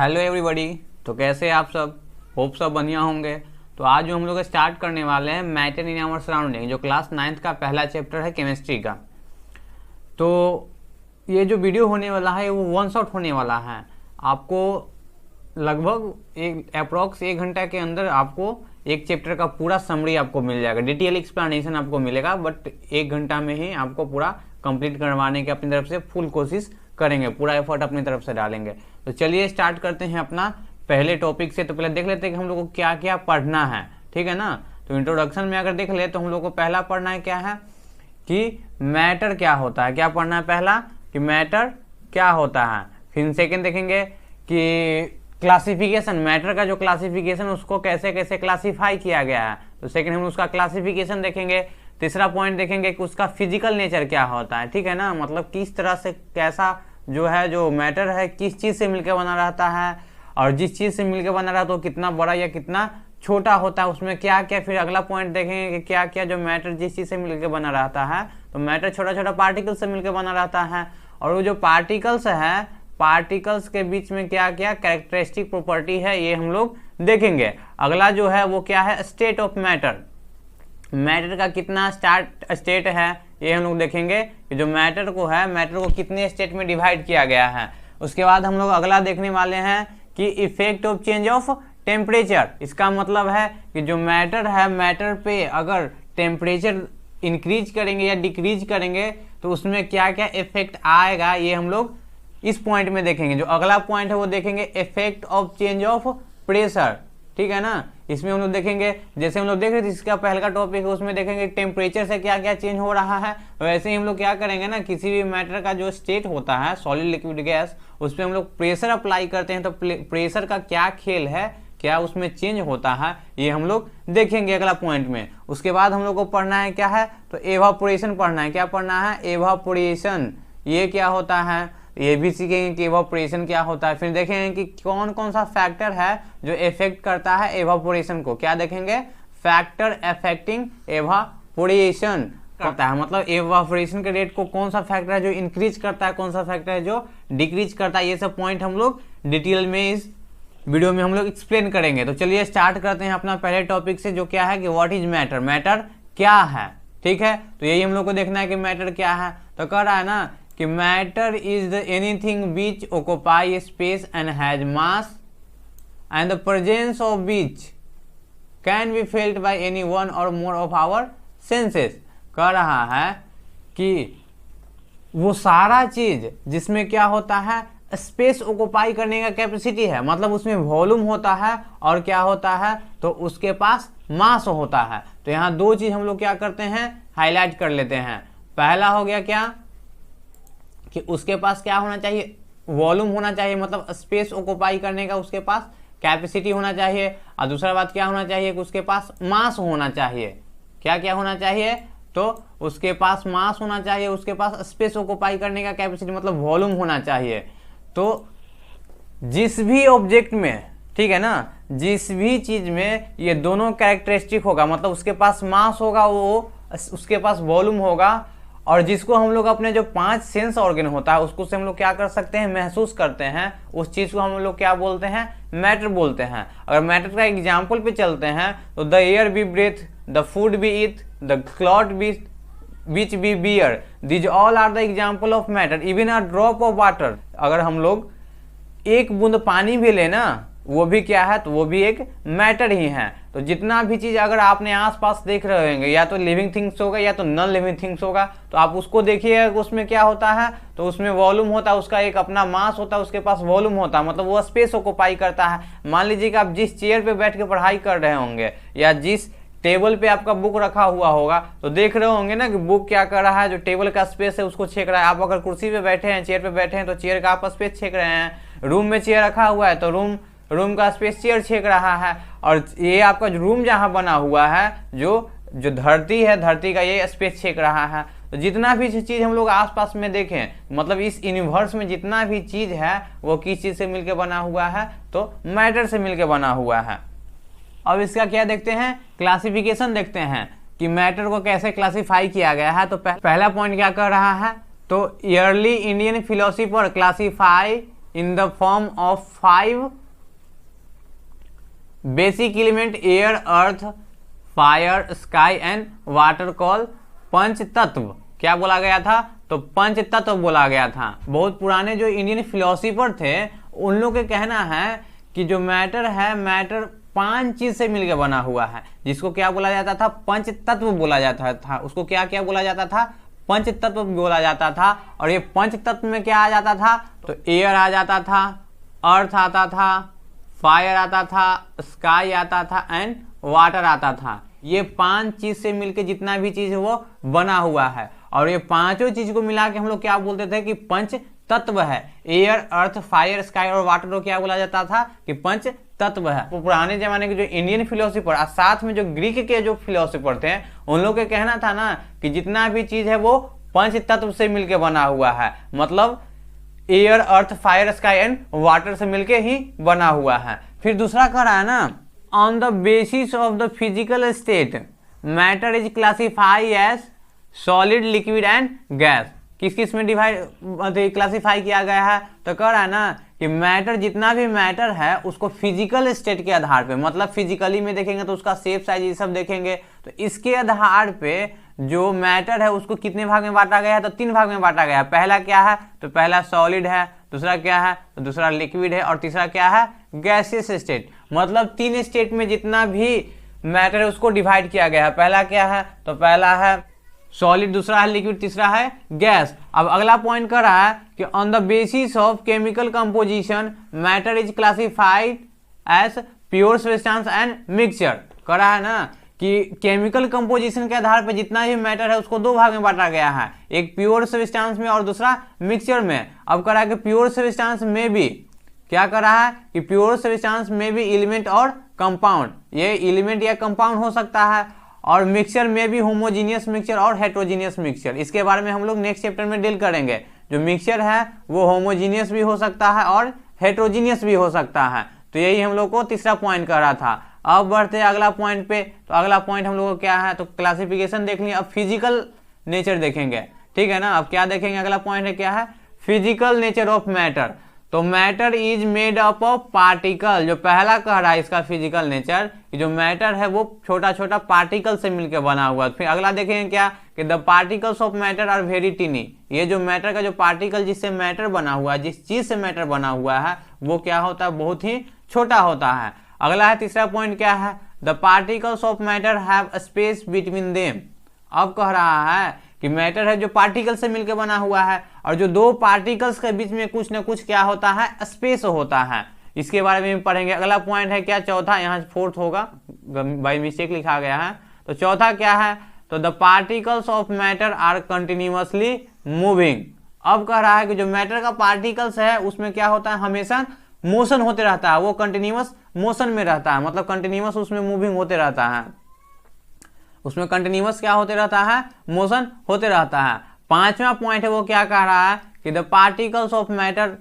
Hello everybody. तो कैसे आप सब? होप सब बढ़िया होंगे। तो आज जो हम लोग स्टार्ट करने वाले हैं मैटर इन आवर सराउंडिंग, जो क्लास 9th का पहला चैप्टर है केमिस्ट्री का। तो ये जो वीडियो होने वाला है वो वन शॉट होने वाला है। आपको लगभग अप्रॉक्स 1 घंटा के अंदर आपको एक चैप्टर का पूरा समरी आपको मिल जाएगा, डिटेल एक्सप्लेनेशन आपको मिलेगा। बट 1 घंटा में ही आपको पूरा कंप्लीट करवाने की अपनी तरफ से फुल कोशिश करेंगे, पूरा एफर्ट अपनी तरफ से डालेंगे। तो चलिए स्टार्ट करते हैं अपना पहले टॉपिक से। तो पहले देख लेते हैं कि हम लोग को क्या क्या पढ़ना है, ठीक है ना। तो इंट्रोडक्शन में अगर देख ले तो हम लोग को पहला पढ़ना है क्या है कि मैटर क्या होता है। क्या पढ़ना है? पहला कि मैटर क्या होता है। फिर सेकेंड देखेंगे कि क्लासिफिकेशन, मैटर का जो क्लासिफिकेशन उसको कैसे कैसे क्लासीफाई किया गया है। तो सेकेंड हम उसका क्लासिफिकेशन देखेंगे। तीसरा पॉइंट देखेंगे कि उसका फिजिकल नेचर क्या होता है, ठीक है ना। मतलब किस तरह से कैसा जो है जो मैटर है किस चीज़ से मिलकर बना रहता है, और जिस चीज़ से मिलकर बना रहता है तो कितना बड़ा या कितना छोटा होता है, उसमें क्या क्या। फिर अगला पॉइंट देखेंगे कि क्या क्या जो मैटर जिस चीज़ से मिलकर बना रहता है, तो मैटर छोटा छोटा पार्टिकल से मिलकर बना रहता है। और वो जो पार्टिकल्स है, पार्टिकल्स के बीच में क्या क्या कैरेक्टरिस्टिक प्रॉपर्टी है ये हम लोग देखेंगे। अगला जो है वो क्या है, स्टेट ऑफ मैटर। मैटर का कितना स्टेट है ये हम लोग देखेंगे कि जो मैटर को है, मैटर को कितने स्टेट में डिवाइड किया गया है। उसके बाद हम लोग अगला देखने वाले हैं कि effect of change of temperature. इसका मतलब है कि जो मैटर है, मैटर पे अगर टेम्परेचर इंक्रीज करेंगे या डिक्रीज करेंगे तो उसमें क्या क्या इफेक्ट आएगा, ये हम लोग इस पॉइंट में देखेंगे। जो अगला पॉइंट है वो देखेंगे effect of change of pressure, ठीक है ना। इसमें हम लोग देखेंगे, जैसे हम लोग देख रहे थे इसका पहला टॉपिक है, उसमें देखेंगे टेम्परेचर से क्या क्या चेंज हो रहा है। वैसे ही हम लोग क्या करेंगे ना, किसी भी मैटर का जो स्टेट होता है, सॉलिड लिक्विड गैस, उस पर हम लोग प्रेशर अप्लाई करते हैं। तो प्रेशर का क्या खेल है, क्या उसमें चेंज होता है, ये हम लोग देखेंगे अगला पॉइंट में। उसके बाद हम लोग को पढ़ना है क्या है, तो एवापोरेशन पढ़ना है। क्या पढ़ना है? एवापोरेशन। ये क्या होता है ये भी सीखेंगे कि एवापोरेशन क्या होता है। फिर देखेंगे कि कौन कौन सा फैक्टर है जो इफेक्ट करता है एवापोरेशन को। क्या देखेंगे? फैक्टर अफेक्टिंग एवापोरेशन करता है। मतलब एवापोरेशन के रेट को कौन सा फैक्टर है जो इंक्रीज करता है, कौन सा फैक्टर है जो डिक्रीज करता है। ये सब पॉइंट हम लोग डिटेल में इस वीडियो में हम लोग एक्सप्लेन करेंगे। तो चलिए स्टार्ट करते हैं अपना पहले टॉपिक से, जो क्या है कि व्हाट इज मैटर। मैटर क्या है, ठीक है। तो यही हम लोग को देखना है कि मैटर क्या है। तो कह रहा है ना कि matter is the anything which occupy space and has mass and the presence of which can be felt by any one और मोर ऑफ आवर सेंसेस। कह रहा है कि वो सारा चीज जिसमें क्या होता है, स्पेस ऑक्यूपाई करने का कैपेसिटी है, मतलब उसमें वॉल्यूम होता है और क्या होता है, तो उसके पास मास होता है। तो यहाँ दो चीज हम लोग क्या करते हैं, हाईलाइट कर लेते हैं। पहला हो गया क्या कि उसके पास क्या होना चाहिए, वॉल्यूम होना चाहिए, मतलब स्पेस ऑक्यूपाई करने का उसके पास कैपेसिटी होना चाहिए। और दूसरा बात क्या होना चाहिए कि उसके पास मास होना चाहिए। क्या क्या होना चाहिए? तो उसके पास मास होना चाहिए, उसके पास स्पेस ऑक्यूपाई करने का कैपेसिटी मतलब वॉल्यूम होना चाहिए। तो जिस भी ऑब्जेक्ट में, ठीक है ना, जिस भी चीज में ये दोनों कैरेक्टरिस्टिक होगा, मतलब उसके पास मास होगा, वो उसके पास वॉल्यूम होगा, और जिसको हम लोग अपने जो 5 सेंस ऑर्गन होता है उसको से हम लोग क्या कर सकते हैं, महसूस करते हैं, उस चीज को हम लोग क्या बोलते हैं, मैटर बोलते हैं। अगर मैटर का एग्जाम्पल पे चलते हैं तो the air we breathe, the food we eat, the cloth which we wear, these all are the example of matter, even a drop of water. अगर हम लोग एक बूंद पानी भी लेना, वो भी क्या है, तो वो भी एक मैटर ही है। तो जितना भी चीज अगर आपने आसपास देख रहे होंगे, या तो लिविंग थिंग्स होगा या तो नॉन लिविंग थिंग्स होगा, तो आप उसको देखिए उसमें क्या होता है, तो उसमें वॉल्यूम होता है, उसका एक अपना मास होता है, उसके पास वॉल्यूम होता है, मतलब वो स्पेस ऑक्यूपाई करता है। मान लीजिए कि आप जिस चेयर पे बैठ के पढ़ाई कर रहे होंगे या जिस टेबल पे आपका बुक रखा हुआ होगा, तो देख रहे होंगे ना कि बुक क्या कर रहा है, जो टेबल का स्पेस है उसको छेक रहा है। आप अगर कुर्सी पे बैठे हैं, चेयर पे बैठे हैं, तो चेयर का आप स्पेस छेक रहे हैं। रूम में चेयर रखा हुआ है तो रूम का स्पेस चेयर छेक रहा है। और ये आपका जो रूम जहाँ बना हुआ है, जो धरती है, धरती का ये स्पेस छेक रहा है। तो जितना भी चीज हम लोग आसपास में देखें, मतलब इस यूनिवर्स में जितना भी चीज है वो किस चीज से मिलकर बना हुआ है, तो मैटर से मिलकर बना हुआ है। अब इसका क्या देखते हैं, क्लासिफिकेशन देखते हैं कि मैटर को कैसे क्लासिफाई किया गया है। तो पहला पॉइंट क्या कर रहा है, तो early Indian philosopher classify in the form of 5 basic element air, earth, fire, sky and water call पंच तत्व। क्या बोला गया था? तो पंच तत्व बोला गया था। बहुत पुराने जो इंडियन फिलोसोफर थे उन लोग के कहना है कि जो मैटर है, मैटर 5 चीज से मिलकर बना हुआ है, जिसको क्या बोला जाता था? पंच तत्व बोला जाता था। उसको क्या क्या बोला जाता था? पंच तत्व बोला जाता था। और ये पंच तत्व में क्या आ जाता था? तो एयर आ जाता था, अर्थ आता था, फायर आता था, स्काई आता था एंड वाटर आता था। ये 5 चीज से मिलके जितना भी चीज है वो बना हुआ है। और ये पांचों चीज को मिला के हम लोग क्या बोलते थे? कि पंच तत्व है। एयर, अर्थ, फायर, स्काई और वाटर को क्या बोला जाता था? कि पंच तत्व है। तो पुराने जमाने के जो इंडियन फिलोसोफर और साथ में जो ग्रीक के जो फिलोसोफर थे उन लोग के कहना था ना कि जितना भी चीज है वो पंच तत्व से मिलके बना हुआ है। मतलब air, earth, fire, sky and water से मिलके ही बना हुआ है। फिर दूसरा कह रहा है ना, on the basis of the physical state matter is classify as solid, liquid and gas. किस किस में डिवाइड क्लासिफाई किया गया है? तो कह रहा है ना कि मैटर, जितना भी मैटर है उसको फिजिकल स्टेट के आधार पे, मतलब फिजिकली में देखेंगे तो उसका शेप, साइज ये सब देखेंगे, तो इसके आधार पे जो मैटर है उसको कितने भाग में बांटा गया है? तो 3 भाग में बांटा गया है। पहला क्या है? तो पहला सॉलिड है, दूसरा क्या है? तो दूसरा लिक्विड है, और तीसरा क्या है? Gaseous state. मतलब 3 स्टेट में जितना भी मैटर है उसको डिवाइड किया गया है। पहला क्या है? तो पहला है सॉलिड, दूसरा है लिक्विड, तीसरा है गैस। अब अगला पॉइंट कर रहा है कि on the basis of chemical composition matter is classified as pure substance and mixture. कर रहा है ना कि केमिकल कंपोजिशन के आधार पर जितना भी मैटर है उसको 2 भाग में बांटा गया है, एक प्योर सब्सटेंस में और दूसरा मिक्सचर में। अब कर रहा है कि प्योर सब्सटेंस में भी क्या कर रहा है कि प्योर सब्सटेंस में भी एलिमेंट और कंपाउंड, ये एलिमेंट या कंपाउंड हो सकता है, और मिक्सचर में भी होमोजीनियस मिक्सचर और हेट्रोजीनियस मिक्सचर। इसके बारे में हम लोग नेक्स्ट चैप्टर में डील करेंगे। जो मिक्सचर है वो होमोजीनियस भी हो सकता है और हेट्रोजीनियस भी हो सकता है। तो यही हम लोग को तीसरा पॉइंट कर रहा था। अब बढ़ते हैं अगला पॉइंट पे। तो अगला पॉइंट हम लोग को क्या है? तो क्लासिफिकेशन देख लिया, अब फिजिकल नेचर देखेंगे, ठीक है ना। अब क्या देखेंगे? अगला पॉइंट है क्या है? Physical nature of matter. तो matter is made up of particle. जो पहला कह रहा है इसका फिजिकल नेचर, जो मैटर है वो छोटा छोटा पार्टिकल से मिलकर बना हुआ है। फिर अगला देखेंगे क्या कि the particles of matter are very tiny. ये जो मैटर का जो पार्टिकल जिससे मैटर बना हुआ है, जिस चीज से मैटर बना हुआ है वो क्या होता है? बहुत ही छोटा होता है। अगला है तीसरा पॉइंट क्या है? The particles of matter have space between them. अब कह रहा है कि मैटर है जो पार्टिकल से मिलकर बना हुआ है, और जो 2 पार्टिकल्स के बीच में कुछ ना कुछ क्या होता है? स्पेस होता है। इसके बारे में पढ़ेंगे। अगला पॉइंट है क्या? चौथा, यहाँ 4th होगा, बाय मिस्टेक लिखा गया है। तो चौथा क्या है? तो the particles of matter are continuously moving. अब कह रहा है कि जो मैटर का पार्टिकल्स है उसमें क्या होता है? हमेशा मोशन होते रहता है, वो कंटिन्यूअस मोशन में रहता है, मतलब कंटिन्यूअस उसमें मूविंग होते रहता है, उसमें कंटिन्यूअस क्या होते रहता है? मोशन होते रहता है। 5वां पॉइंट है वो क्या कह रहा है कि the particles of matter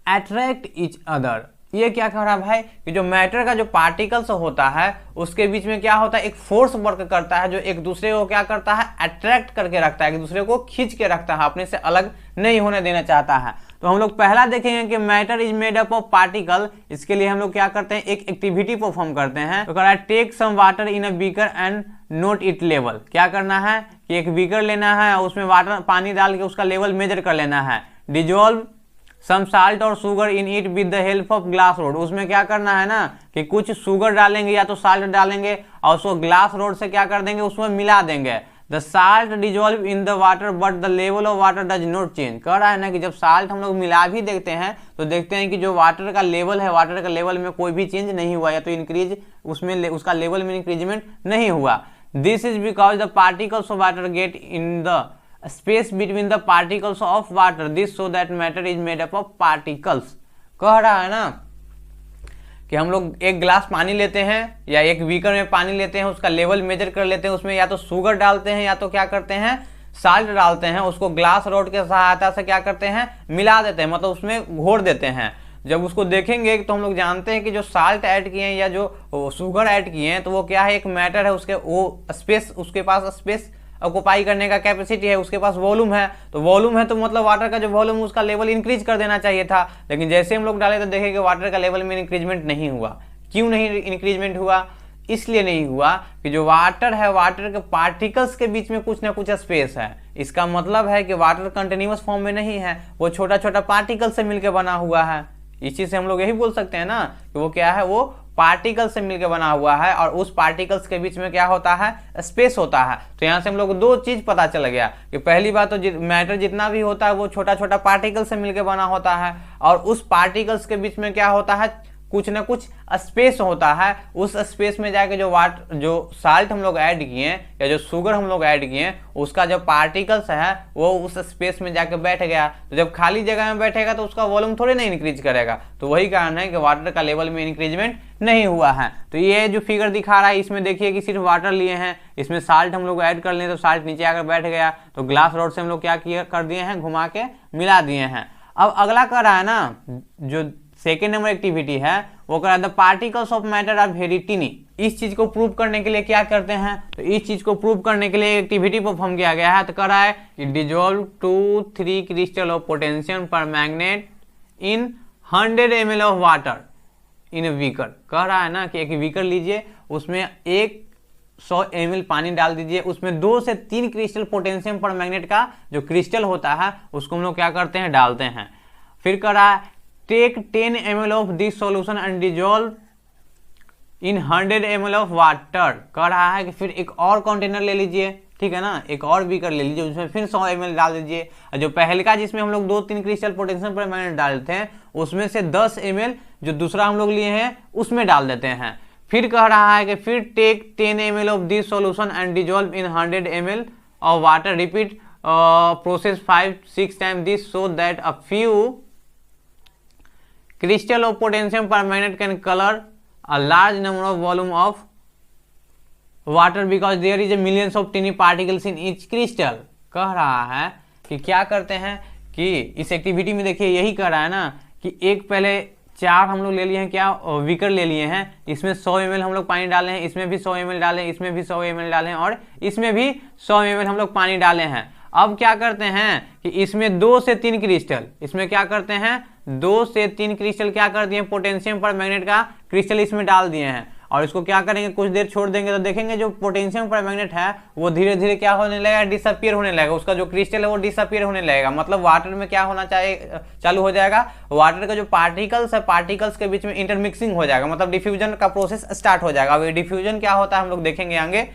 attract each other. ये क्या कह रहा है भाई कि जो मैटर का जो पार्टिकल्स होता है उसके बीच में क्या होता है? एक फोर्स वर्क करता है जो एक दूसरे को क्या करता है? अट्रैक्ट करके रखता है, एक दूसरे को खींच के रखता है, अपने से अलग नहीं होने देना चाहता है। तो हम लोग पहला देखेंगे कि matter is made up of particle. इसके लिए हम लोग क्या करते हैं? एक एक्टिविटी परफॉर्म करते हैं। तो कह रहा है take some water in a beaker and note it level. क्या करना है कि एक बीकर लेना है और उसमें वाटर पानी डाल के उसका लेवल मेजर कर लेना है। डिजोल्व सम साल्ट और sugar in it with the help of glass rod. उसमें क्या करना है ना कि कुछ शुगर डालेंगे या तो साल्ट डालेंगे और उसको ग्लास रोड से क्या कर देंगे? उसमें मिला देंगे। The salt dissolve in the water but the level of water does not change. कह रहा है ना कि जब साल्ट हम लोग मिला भी देखते हैं तो देखते हैं कि जो वाटर का लेवल है, वाटर का लेवल में कोई भी चेंज नहीं हुआ, या तो इंक्रीज उसमें उसका लेवल में इंक्रीजमेंट नहीं हुआ। This is because the particles of water get in the space between the particles of water, this so that matter is made up of particles. कह रहा है ना कि हम लोग एक गिलास पानी लेते हैं या एक बीकर में पानी लेते हैं, उसका लेवल मेजर कर लेते हैं, उसमें या तो शुगर डालते हैं या तो क्या करते हैं? साल्ट डालते हैं, उसको ग्लास रॉड के सहायता से क्या करते हैं? मिला देते हैं, मतलब उसमें घोर देते हैं। जब उसको देखेंगे तो हम लोग जानते हैं कि जो साल्ट ऐड किए हैं या जो शुगर ऐड किए हैं तो वो क्या है? एक मैटर है, उसके वो स्पेस, उसके पास स्पेस ऑक्युपाई करने का कैपेसिटी है, उसके पास वॉल्यूम है, तो वॉल्यूम है तो मतलब वाटर का जो वॉल्यूम उसका लेवल इंक्रीज कर देना चाहिए था। लेकिन जैसे हम लोग डाले तो देखें कि वाटर का लेवल में इंक्रीजमेंट नहीं हुआ। क्यों नहीं इंक्रीजमेंट हुआ? इसलिए नहीं हुआ कि जो वाटर है, वाटर के पार्टिकल्स के बीच में कुछ ना कुछ स्पेस है। इसका मतलब है कि वाटर कंटिन्यूअस फॉर्म में नहीं है, वो छोटा छोटा पार्टिकल से मिलकर बना हुआ है। इस चीज से हम लोग यही बोल सकते हैं ना कि वो क्या है, वो पार्टिकल से मिलकर बना हुआ है और उस पार्टिकल्स के बीच में क्या होता है, स्पेस होता है। तो यहाँ से हम लोग को दो चीज पता चल गया कि पहली बात तो मैटर जितना भी होता है वो छोटा छोटा पार्टिकल से मिलकर बना होता है और उस पार्टिकल्स के बीच में क्या होता है, कुछ ना कुछ स्पेस होता है। उस स्पेस में जाके जो साल्ट हम लोग ऐड किए या जो शुगर हम लोग ऐड किए, उसका जो पार्टिकल्स है वो उस स्पेस में जाके बैठ गया। तो जब खाली जगह में बैठेगा तो उसका वॉल्यूम थोड़ी ना इंक्रीज करेगा। तो वही कारण है कि वाटर का लेवल में इंक्रीजमेंट नहीं हुआ है। तो ये जो फिगर दिखा रहा है इसमें देखिए कि सिर्फ वाटर लिए हैं, इसमें साल्ट हम लोग ऐड कर लें तो साल्ट नीचे आकर बैठ गया। तो ग्लास रॉड से हम लोग क्या कर दिए हैं, घुमा के मिला दिए हैं। अब अगला कर रहा है ना, जो सेकेंड नंबर एक्टिविटी है वो कर रहा है the particles of matter are very tiny. इस चीज को प्रूव करने के लिए क्या करते हैं, तो इस चीज को प्रूव करने के लिए एक्टिविटी परफॉर्म किया गया है। तो कर रहा है कि dissolve 2-3 crystal of potassium permanganate in 100 ml of water in beaker. कह रहा है ना कि एक बीकर लीजिए, उसमें 100 ml पानी डाल दीजिए, उसमें 2 से 3 क्रिस्टल पोटेशियम परमैंगनेट का जो क्रिस्टल होता है उसको हम लोग क्या करते हैं, डालते हैं। फिर कह रहा है take 10 ml of this solution and dissolve in 100 ml of water. कह रहा है कि फिर एक और कंटेनर ले लीजिए, ठीक है ना, एक और बीकर ले लीजिए, उसमें फिर 100 ml डाल दीजिए। और जो पहले का जिसमें हम लोग 2-3 क्रिस्टल पोटेशियम परमैंगनेट डालते हैं उसमें से 10 ml जो दूसरा हम लोग लिए हैं उसमें डाल देते हैं। फिर कह रहा है कि फिर take 10 ml of this solution and dissolve in 100 ml of water, repeat process 5-6 time this so that a few crystal of potassium permanganate can color a large number of volume of water because there is a millions of tiny particles in each crystal। कह रहा है कि क्या करते हैं कि इस activity में देखिए यही कह रहा है ना कि एक पहले 4 हम लोग ले लिए हैं, क्या बीकर ले लिए हैं, इसमें 100 ml हम लोग पानी डाले हैं, इसमें भी 100 ml डाले, इसमें भी 100 ml डाले हैं और इसमें भी 100 ml हम लोग पानी डाले हैं। अब क्या करते हैं कि इसमें 2 से 3 क्रिस्टल, इसमें क्या करते हैं 2 से 3 क्रिस्टल क्या कर दिए, पोटेशियम परमैंगनेट का क्रिस्टल इसमें डाल दिए हैं। और इसको क्या करेंगे, कुछ देर छोड़ देंगे तो देखेंगे जो पोटेशियम परमैंगनेट है वो धीरे धीरे क्या होने लगेगा, डिसअपीयर होने लगेगा, उसका जो क्रिस्टल है वो डिसअपीयर होने लगेगा। मतलब वाटर में क्या होना चाहिए, चालू हो जाएगा, वाटर का जो पार्टिकल्स है पार्टिकल्स के बीच में इंटरमिक्सिंग हो जाएगा, मतलब डिफ्यूजन का प्रोसेस स्टार्ट हो जाएगा। अब ये डिफ्यूजन क्या होता है हम लोग देखेंगे आगे।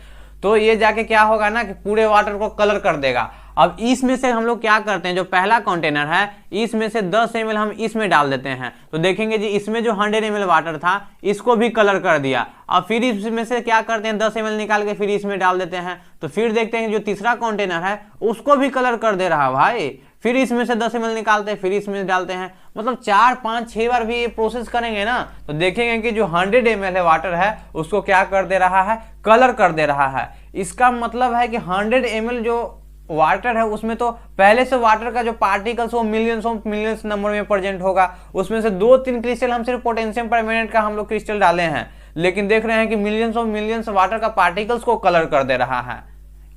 तो ये जाके क्या होगा ना कि पूरे वाटर को कलर कर देगा। अब इसमें से हम लोग क्या करते हैं, जो पहला कंटेनर है इसमें से 10 ml हम इसमें डाल देते हैं। तो देखेंगे जी इसमें जो 100 ml वाटर था इसको भी कलर कर दिया। अब फिर इसमें से क्या करते हैं 10 ml निकाल के फिर इसमें डाल देते हैं। तो फिर देखते हैं जो तीसरा कंटेनर है उसको भी कलर कर दे रहा भाई। फिर इसमें से 10 ml निकालते हैं फिर इसमें डालते हैं। मतलब 4, 5, 6 बार भी ये प्रोसेस करेंगे ना तो देखेंगे कि जो 100 ml है वाटर है उसको क्या कर दे रहा है, कलर कर दे रहा है। इसका मतलब है कि 100 ml जो वाटर है उसमें तो पहले से वाटर का जो पार्टिकल्स वो मिलियंस नंबर में प्रेजेंट होगा। उसमें से 2-3 क्रिस्टल हम सिर्फ पोटेशियम परमैंगनेट का हम लोग क्रिस्टल डाले हैं, लेकिन देख रहे हैं कि मिलियंस वाटर का पार्टिकल्स को कलर कर दे रहा है।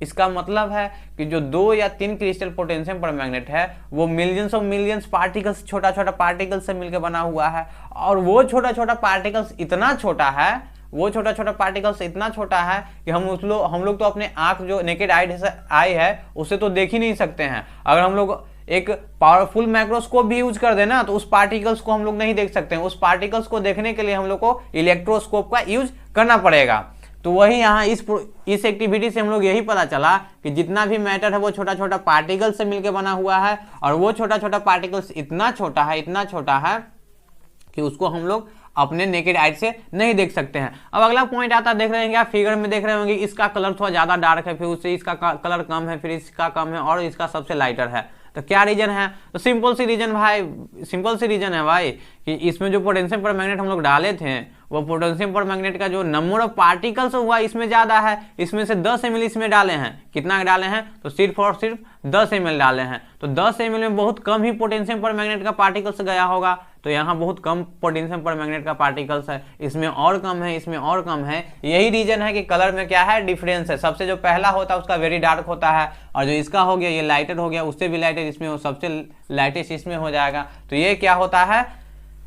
इसका मतलब है कि जो 2 या 3 क्रिस्टल पोटेशियम परमैंगनेट है वो मिलियंस पार्टिकल्स, छोटा छोटा पार्टिकल्स से मिलकर बना हुआ है। और वो छोटा छोटा पार्टिकल्स इतना छोटा है, वो छोटा छोटा पार्टिकल्स इतना छोटा है कि हम लोग तो अपने आंख जो नेकेड आई है उससे तो देख ही नहीं सकते हैं। अगर हम लोग एक पावरफुल माइक्रोस्कोप भी यूज कर देना तो उस पार्टिकल्स को हम लोग नहीं देख सकते हैं। उस पार्टिकल्स को देखने के लिए हम लोग को इलेक्ट्रोस्कोप का यूज करना पड़ेगा। तो वही यहाँ इस एक्टिविटी से हम लोग यही पता चला कि जितना भी मैटर है वो छोटा छोटा पार्टिकल्स से मिलकर बना हुआ है और वो छोटा छोटा पार्टिकल्स इतना छोटा है कि उसको हम लोग अपने नेकेड आई से नहीं देख सकते हैं। अब अगला पॉइंट आता है, देख रहे हैं क्या फिगर में देख रहे होंगे, इसका कलर थोड़ा ज्यादा डार्क है, फिर उससे इसका कलर कम है, फिर इसका कम है और इसका सबसे लाइटर है। तो क्या रीजन है, तो सिंपल सी रीजन है भाई कि इसमें जो पोटेशियम परमैंगनेट हम लोग डाले थे वो पोटेशियम परमैंगनेट का जो नंबर ऑफ पार्टिकल्स हुआ इसमें ज्यादा है। इसमें से 10 ml इसमें डाले हैं, कितना डाले हैं तो सिर्फ और सिर्फ 10 ml डाले हैं। तो 10 ml में बहुत कम ही पोटेशियम परमैंगनेट का पार्टिकल्स गया होगा, तो यहाँ बहुत कम पोटेशियम पर मैग्नेट का पार्टिकल्स है, इसमें और कम है, इसमें और कम है। यही रीजन है कि कलर में क्या है, डिफरेंस है। सबसे जो पहला होता है उसका वेरी डार्क होता है, और जो इसका हो गया ये लाइटर हो गया, उससे भी लाइटर इसमें हो, सबसे लाइटेस्ट इसमें हो जाएगा। तो ये क्या होता है,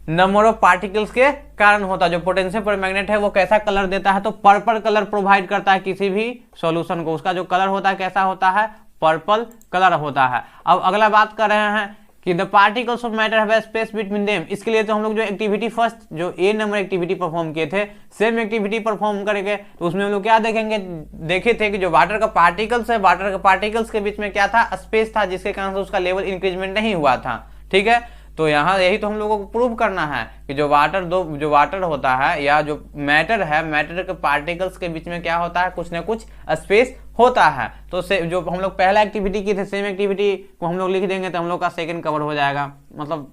नंबर ऑफ पार्टिकल्स के कारण होता है। जो पोटेंशियम पर मैग्नेट है वो कैसा कलर देता है, तो पर्पल कलर प्रोवाइड करता है किसी भी सॉल्यूशन को। उसका जो कलर होता है कैसा होता है, पर्पल कलर होता है। अब अगला बात कर रहे हैं कि the particles of matter have space between them. इसके लिए तो हम लोग जो एक्टिविटी फर्स्ट जो ए नंबर एक्टिविटी परफॉर्म किए थे, सेम एक्टिविटी परफॉर्म करेंगे, तो उसमें हम लोग क्या देखेंगे, देखे थे कि जो वाटर का पार्टिकल्स है, वाटर का पार्टिकल्स के बीच में क्या था, स्पेस था, जिसके कारण से उसका लेवल इंक्रीजमेंट नहीं हुआ था। ठीक है, तो यहाँ यही तो हम लोगों को प्रूव करना है कि जो वाटर होता है या जो मैटर है, मैटर के पार्टिकल्स के बीच में क्या होता है, कुछ ना कुछ स्पेस होता है। तो जो हम लोग पहला एक्टिविटी की थे, सेम एक्टिविटी को हम लोग लिख देंगे तो हम लोग का सेकंड कवर हो जाएगा। मतलब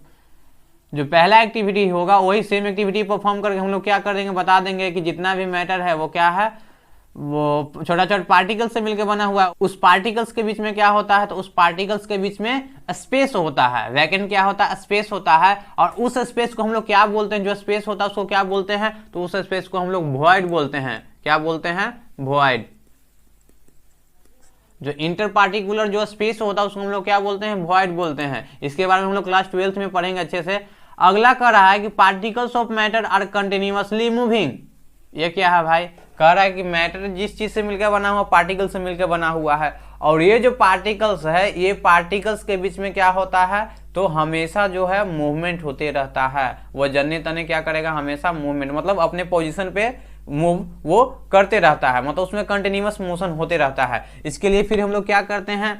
जो पहला एक्टिविटी होगा वही सेम एक्टिविटी परफॉर्म करके हम लोग क्या कर देंगे, बता देंगे कि जितना भी मैटर है वो क्या है, वो छोटा छोटा पार्टिकल से मिलकर बना हुआ है। उस पार्टिकल्स के बीच में क्या होता है, तो उस पार्टिकल्स के बीच में स्पेस होता है। वैकेंट क्या होता है, स्पेस होता है। और उस स्पेस को हम लोग क्या बोलते हैं, जो स्पेस होता है उसको क्या बोलते हैं, तो उस स्पेस को हम लोग वॉइड बोलते हैं। क्या बोलते हैं, वॉइड। जो इंटर पार्टिकुलर जो स्पेस होता है उसको हम लोग क्या बोलते हैं, वॉइड बोलते हैं। इसके बारे में हम लोग क्लास 12th में पढ़ेंगे अच्छे से। अगला कह रहा है कि particles of matter are continuously moving. ये क्या है भाई, कह रहा है कि मैटर जिस चीज से मिलकर बना हुआ, पार्टिकल से मिलकर बना हुआ है, और ये जो पार्टिकल्स है, ये पार्टिकल्स के बीच में क्या होता है, तो हमेशा जो है मूवमेंट होते रहता है। वह जन्ने तने क्या करेगा, हमेशा मूवमेंट, मतलब अपने पोजीशन पे मूव वो करते रहता है, मतलब उसमें कंटिन्यूअस मोशन होते रहता है। इसके लिए फिर हम लोग क्या करते हैं,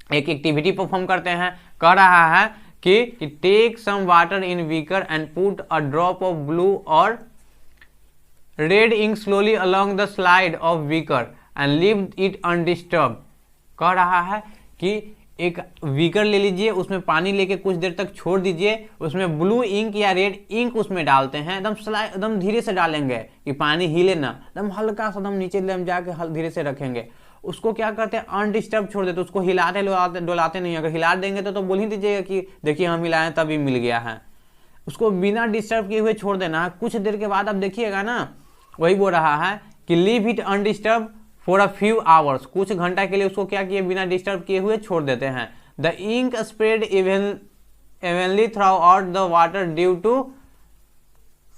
एक एक्टिविटी परफॉर्म करते हैं। कह रहा है कि take some water in beaker and put a drop of blue और red ink slowly along the slide of beaker and leave it undisturb. कह रहा है कि एक बीकर ले लीजिए, उसमें पानी लेके कुछ देर तक छोड़ दीजिए, उसमें ब्लू इंक या रेड इंक उसमें डालते हैं, एकदम धीरे से डालेंगे कि पानी हिले ना, एकदम हल्का सा, एकदम नीचे जाके धीरे से रखेंगे। उसको क्या करते हैं, अनडिस्टर्ब छोड़ देते, उसको हिलाते डोलाते नहीं। अगर हिला देंगे तो बोल ही दीजिएगा कि देखिए हम हिलाए तभी मिल गया है। उसको बिना डिस्टर्ब किए हुए छोड़ देना है। कुछ देर के बाद आप देखिएगा ना, वही बोल रहा है कि leave it undisturb for a few hours. कुछ घंटा के लिए उसको क्या किए, बिना डिस्टर्ब किए हुए छोड़ देते हैं। The ink spread evenly throughout the water due to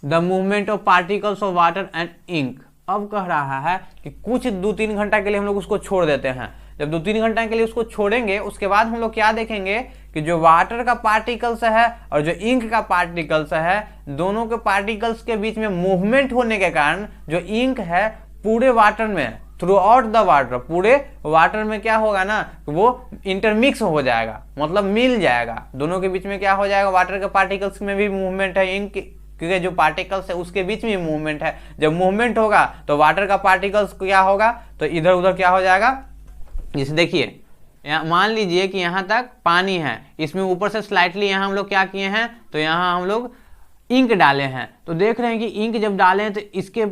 the movement of particles of water and ink. अब कह रहा है कि कुछ 2-3 घंटा के लिए हम लोग उसको छोड़ देते हैं। जब 2-3 घंटा के लिए उसको छोड़ेंगे, उसके बाद हम लोग क्या देखेंगे कि जो वाटर का पार्टिकल्स है और जो इंक का पार्टिकल्स है, दोनों के पार्टिकल्स के बीच में मूवमेंट होने के कारण जो इंक है पूरे वाटर में, थ्रू आउट द वाटर, पूरे वाटर में क्या होगा ना, वो इंटरमिक्स हो जाएगा, मतलब मिल जाएगा। दोनों के बीच में क्या हो जाएगा, वाटर के पार्टिकल्स में भी मूवमेंट है, इंक क्योंकि जो पार्टिकल्स है उसके बीच में मूवमेंट है। जब मूवमेंट होगा तो वाटर का पार्टिकल्स क्या होगा, तो इधर उधर क्या हो जाएगा। जैसे देखिए, मान लीजिए कि यहाँ तक पानी है, इसमें ऊपर से स्लाइटली यहाँ हम लोग क्या किए हैं, तो यहाँ हम लोग इंक डाले हैं। तो देख रहे हैं कि इंक जब डाले हैं तो इसके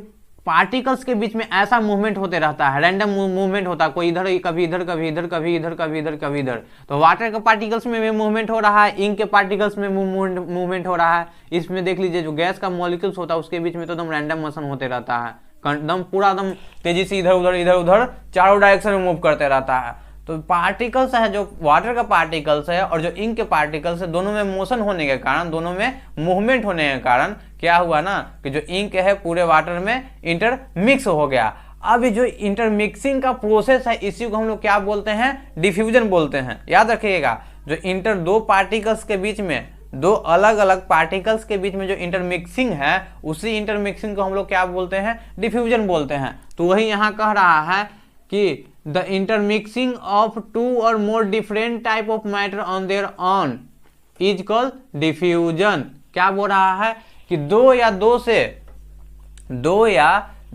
पार्टिकल्स के बीच में ऐसा मूवमेंट होते रहता है, रैंडम मूवमेंट होता है, कोई इधर कभी इधर कभी इधर कभी इधर कभी इधर कभी इधर। तो वाटर के पार्टिकल्स में भी मूवमेंट हो रहा है, इंक के पार्टिकल्स में मूवमेंट हो रहा है। इसमें देख लीजिए जो गैस का मॉलिक्यूल्स होता है उसके बीच में तो एकदम रैंडम मोशन होते रहता है, एकदम पूरा एकदम तेजी से इधर उधर चारों डायरेक्शन में मूव करते रहता है। तो पार्टिकल्स है, जो वाटर का पार्टिकल्स है और जो इंक के पार्टिकल्स है, दोनों में मोशन होने के कारण, दोनों में मूवमेंट होने के कारण क्या हुआ ना कि जो इंक है पूरे वाटर में इंटरमिक्स हो गया। अब जो इंटरमिक्सिंग का प्रोसेस है, इसी को हम लोग क्या बोलते हैं, डिफ्यूजन बोलते हैं। याद रखिएगा, जो दो पार्टिकल्स के बीच में, दो अलग अलग पार्टिकल्स के बीच में जो इंटरमिक्सिंग है, उसी इंटरमिक्सिंग को हम लोग क्या बोलते हैं, डिफ्यूजन बोलते हैं। तो वही यहाँ कह रहा है कि the intermixing of two or more different type of matter on their own is called diffusion। क्या बोल रहा है कि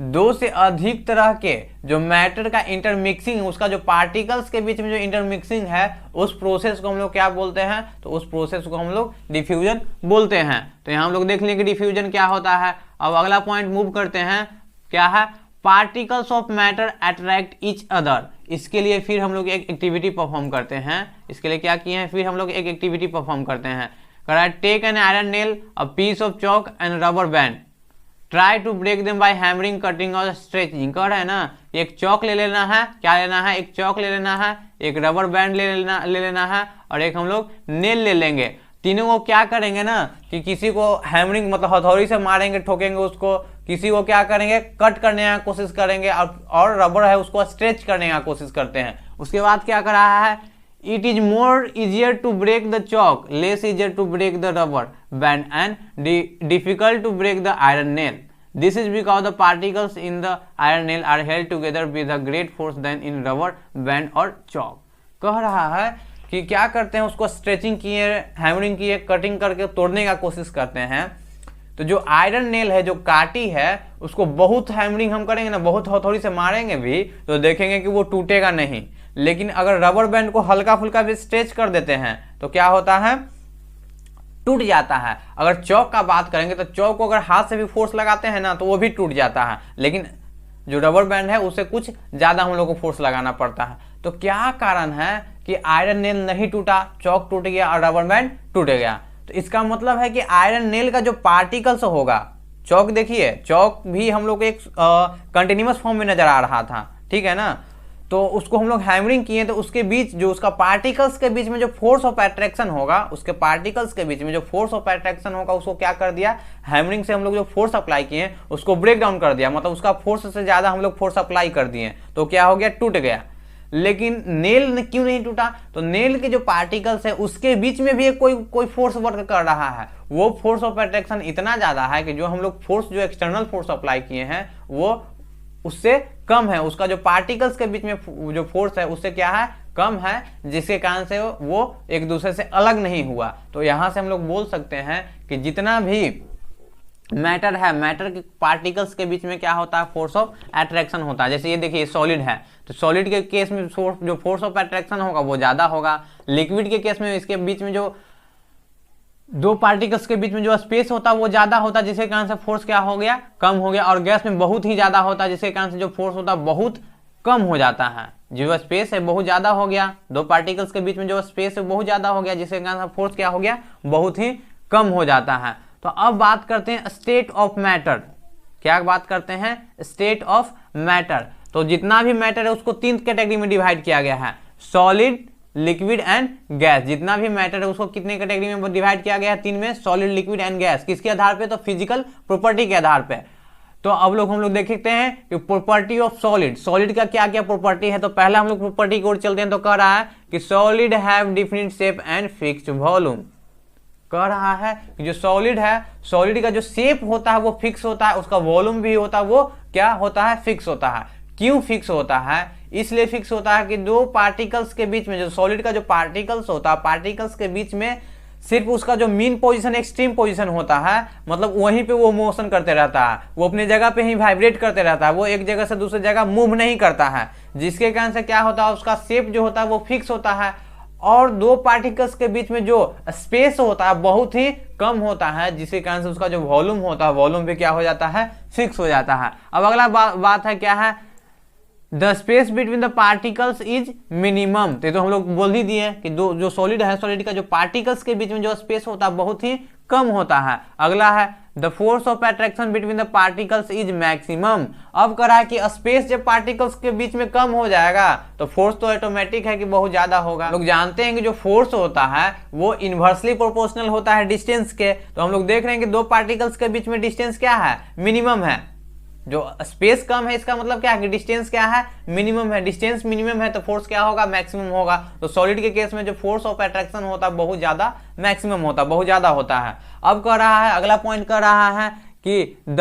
दो से अधिक तरह के जो मैटर का इंटरमिक्सिंग, उसका जो पार्टिकल्स के बीच में जो इंटरमिक्सिंग है, उस प्रोसेस को हम लोग क्या बोलते हैं, तो उस प्रोसेस को हम लोग डिफ्यूजन बोलते हैं। तो यहाँ हम लोग देख लेंगे डिफ्यूजन क्या होता है। अब अगला पॉइंट मूव करते हैं, क्या है, particles of matter attract each other. इसके लिए फिर हम लोग एक एक्टिविटी परफॉर्म करते हैं। इसके लिए क्या किए हैं, फिर हम लोग एक एक्टिविटी परफॉर्म करते हैं। कह रहा है take an iron nail, a piece of chalk and rubber band, try to break them by hammering, cutting और स्ट्रेचिंग। कह रहा है ना एक चौक ले लेना है, क्या लेना है, एक चौक ले लेना है, एक रबर बैंड ले लेना है और एक हम लोग नेल ले लेंगे। तीनों को क्या करेंगे ना कि किसी को हैमरिंग मतलब हथौड़ी से मारेंगे, ठोकेंगे उसको, किसी को क्या करेंगे कट करने की कोशिश करेंगे और रबर है उसको स्ट्रेच करने की कोशिश करते हैं। उसके बाद क्या कर रहा है, it is more easier to break the chalk, less easier to break the rubber band and difficult to break the iron nail. This is because the particles in the iron nail are held together with a great force than in rubber band और chalk. कह रहा है कि क्या करते हैं, उसको stretching किए, हैमरिंग किए, कटिंग करके तोड़ने का कोशिश करते हैं। तो जो आयरन नेल है, जो काटी है, उसको बहुत हैमरिंग हम करेंगे ना, बहुत हथौड़ी से मारेंगे भी तो देखेंगे कि वो टूटेगा नहीं। लेकिन अगर रबर बैंड को हल्का फुल्का भी स्ट्रेच कर देते हैं तो क्या होता है, टूट जाता है। अगर चौक का बात करेंगे तो चौक को अगर हाथ से भी फोर्स लगाते हैं ना तो वो भी टूट जाता है, लेकिन जो रबर बैंड है उसे कुछ ज्यादा हम लोग को फोर्स लगाना पड़ता है। तो क्या कारण है कि आयरन नेल नहीं टूटा, चौक टूट गया और रबर बैंड टूट गया? तो इसका मतलब है कि आयरन नेल का जो पार्टिकल्स होगा, चौक देखिए, चौक भी हम लोग एक कंटिन्यूअस फॉर्म में नजर आ रहा था, ठीक है ना। तो उसको हम लोग हैमरिंग किए तो उसके बीच जो उसका पार्टिकल्स के बीच में जो फोर्स ऑफ अट्रैक्शन होगा, उसके पार्टिकल्स के बीच में जो फोर्स ऑफ अट्रैक्शन होगा उसको क्या कर दिया, हैमरिंग से हम लोग जो फोर्स अप्लाई किए उसको ब्रेक डाउन कर दिया, मतलब उसका फोर्स से ज्यादा हम लोग फोर्स अप्लाई कर दिए तो क्या हो गया, टूट गया। लेकिन नेल क्यों नहीं टूटा? तो नेल के जो पार्टिकल्स है उसके बीच में भी कोई फोर्स वर्क कर रहा है। वो फोर्स ऑफ अट्रैक्शन इतना ज्यादा है कि जो हम लोग फोर्स जो एक्सटर्नल फोर्स अप्लाई किए हैं वो उससे कम है, उसका जो पार्टिकल्स के बीच में जो फोर्स है उससे क्या है, कम है, जिसके कारण से वो एक दूसरे से अलग नहीं हुआ। तो यहां से हम लोग बोल सकते हैं कि जितना भी मैटर है, मैटर के पार्टिकल्स के बीच में क्या होता है, फोर्स ऑफ अट्रैक्शन होता है। जैसे ये देखिए सॉलिड है तो सॉलिड के केस में जो फोर्स ऑफ अट्रैक्शन होगा वो ज्यादा होगा। लिक्विड के केस में इसके बीच में जो दो पार्टिकल्स के बीच में जो स्पेस होता है वो ज्यादा होता है, जिसके कारण से फोर्स क्या हो गया, कम हो गया। और गैस में बहुत ही ज्यादा होता है, जिसके कारण से जो फोर्स होता है बहुत कम हो जाता है। जो स्पेस है बहुत ज्यादा हो गया, दो पार्टिकल्स के बीच में जो स्पेस है बहुत ज्यादा हो गया, जिसके कारण से फोर्स क्या हो गया, बहुत ही कम हो जाता है। तो अब बात करते हैं स्टेट ऑफ मैटर। क्या बात करते हैं, स्टेट ऑफ मैटर। तो जितना भी मैटर है उसको तीन कैटेगरी में डिवाइड किया गया है, सॉलिड, लिक्विड एंड गैस। जितना भी मैटर है उसको कितने कैटेगरी में डिवाइड किया गया है, तीन में, सॉलिड, लिक्विड एंड गैस। किसके आधार पे, तो फिजिकल प्रॉपर्टी के आधार पे। तो अब हम लोग देखते हैं कि प्रॉपर्टी ऑफ सॉलिड, सॉलिड का क्या क्या प्रॉपर्टी है। तो पहला हम लोग प्रॉपर्टी की ओर चलते हैं। तो कह रहा है कि solid have different shape and fixed volume. कह रहा है कि जो सॉलिड है, सॉलिड का जो शेप होता है वो फिक्स होता है, उसका वॉल्यूम भी होता है वो क्या होता है, फिक्स होता है। क्यों फिक्स होता है? इसलिए फिक्स होता है कि दो पार्टिकल्स के बीच में, जो सॉलिड का जो पार्टिकल्स होता है, पार्टिकल्स के बीच में सिर्फ उसका जो मीन पोजीशन, एक्सट्रीम पोजीशन होता है, मतलब वहीं पे वो मोशन करते रहता है, वो अपनी जगह पे ही वाइब्रेट करते रहता है, वो एक जगह से दूसरी जगह मूव नहीं करता है, जिसके कारण से क्या होता है, उसका शेप जो होता है वो फिक्स होता है। और दो पार्टिकल्स के बीच में जो स्पेस होता है बहुत ही कम होता है, जिसके कारण से उसका जो वॉल्यूम होता है, वॉल्यूम भी क्या हो जाता है, फिक्स हो जाता है। अब अगला बात है क्या है, the space between the particles is minimum. तो हम लोग बोल ही दिए कि दो जो सॉलिड है, सॉलिड का जो पार्टिकल्स के बीच में जो स्पेस होता है बहुत ही कम होता है। अगला है the force of attraction between the particles is maximum. अब कह रहा है कि स्पेस जब पार्टिकल्स के बीच में कम हो जाएगा तो फोर्स तो ऑटोमेटिक है कि बहुत ज्यादा होगा। लोग जानते हैं कि जो फोर्स होता है वो इनवर्सली प्रोपोर्शनल होता है डिस्टेंस के। तो हम लोग देख रहे हैं कि दो पार्टिकल्स के बीच में डिस्टेंस क्या है, मिनिमम है। जो स्पेस कम है इसका मतलब क्या है कि डिस्टेंस क्या है, मिनिमम है। डिस्टेंस मिनिमम है तो फोर्स क्या होगा, मैक्सिमम होगा। तो सॉलिड के केस में जो फोर्स ऑफ अट्रैक्शन होता है बहुत ज्यादा मैक्सिमम होता है, बहुत ज्यादा होता है। अब कह रहा है, अगला पॉइंट कह रहा है कि the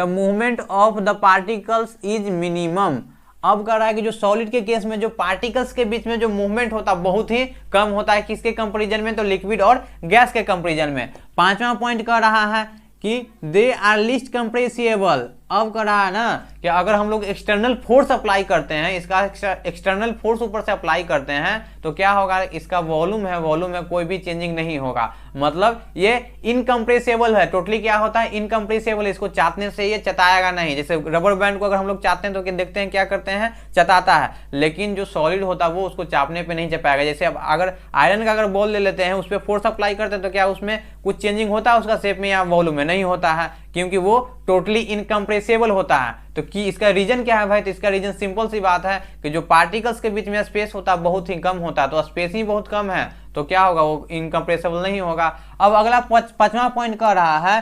movement of the particles is minimum. अब कह रहा है कि जो सॉलिड के केस में जो पार्टिकल्स के बीच में जो मूवमेंट होता है बहुत ही कम होता है। किसके कंपेरिजन में, तो लिक्विड और गैस के कंपेरिजन में। पांचवा पॉइंट कह रहा है कि दे आर लीस्ट कंप्रेसिबल। अब कह रहा है ना कि अगर हम लोग एक्सटर्नल फोर्स अप्लाई करते हैं, इसका एक्सटर्नल फोर्स ऊपर से अप्लाई करते हैं तो क्या होगा, इसका वॉल्यूम में कोई भी चेंजिंग नहीं होगा, मतलब ये इनकम्प्रेसिबल है। टोटली क्या होता है, इनकम्प्रेसिबल। इसको चाटने से ये चताएगा नहीं। जैसे रबर बैंड को अगर हम लोग चाटते हैं तो देखते हैं क्या करते हैं, चताता है, लेकिन जो सॉलिड होता है वो उसको चापने पे नहीं चपाएगा। जैसे अब अगर आयरन का अगर बॉल ले लेते हैं, उस पर फोर्स अप्लाई करते हैं तो क्या उसमें कुछ चेंजिंग होता है उसका शेप में या वॉल्यूम में? नहीं होता है, क्योंकि वो टोटली इनकम्प्रेसिबल होता है। तो कि इसका रीजन क्या है भाई, तो इसका रीजन सिंपल सी बात है कि जो पार्टिकल्स के बीच में स्पेस होता है बहुत ही कम होता है, तो स्पेस ही बहुत कम है तो क्या होगा, वो इनकम्प्रेसिबल नहीं होगा। अब अगला पांचवा पॉइंट कह रहा है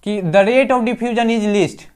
कि the rate of diffusion is least.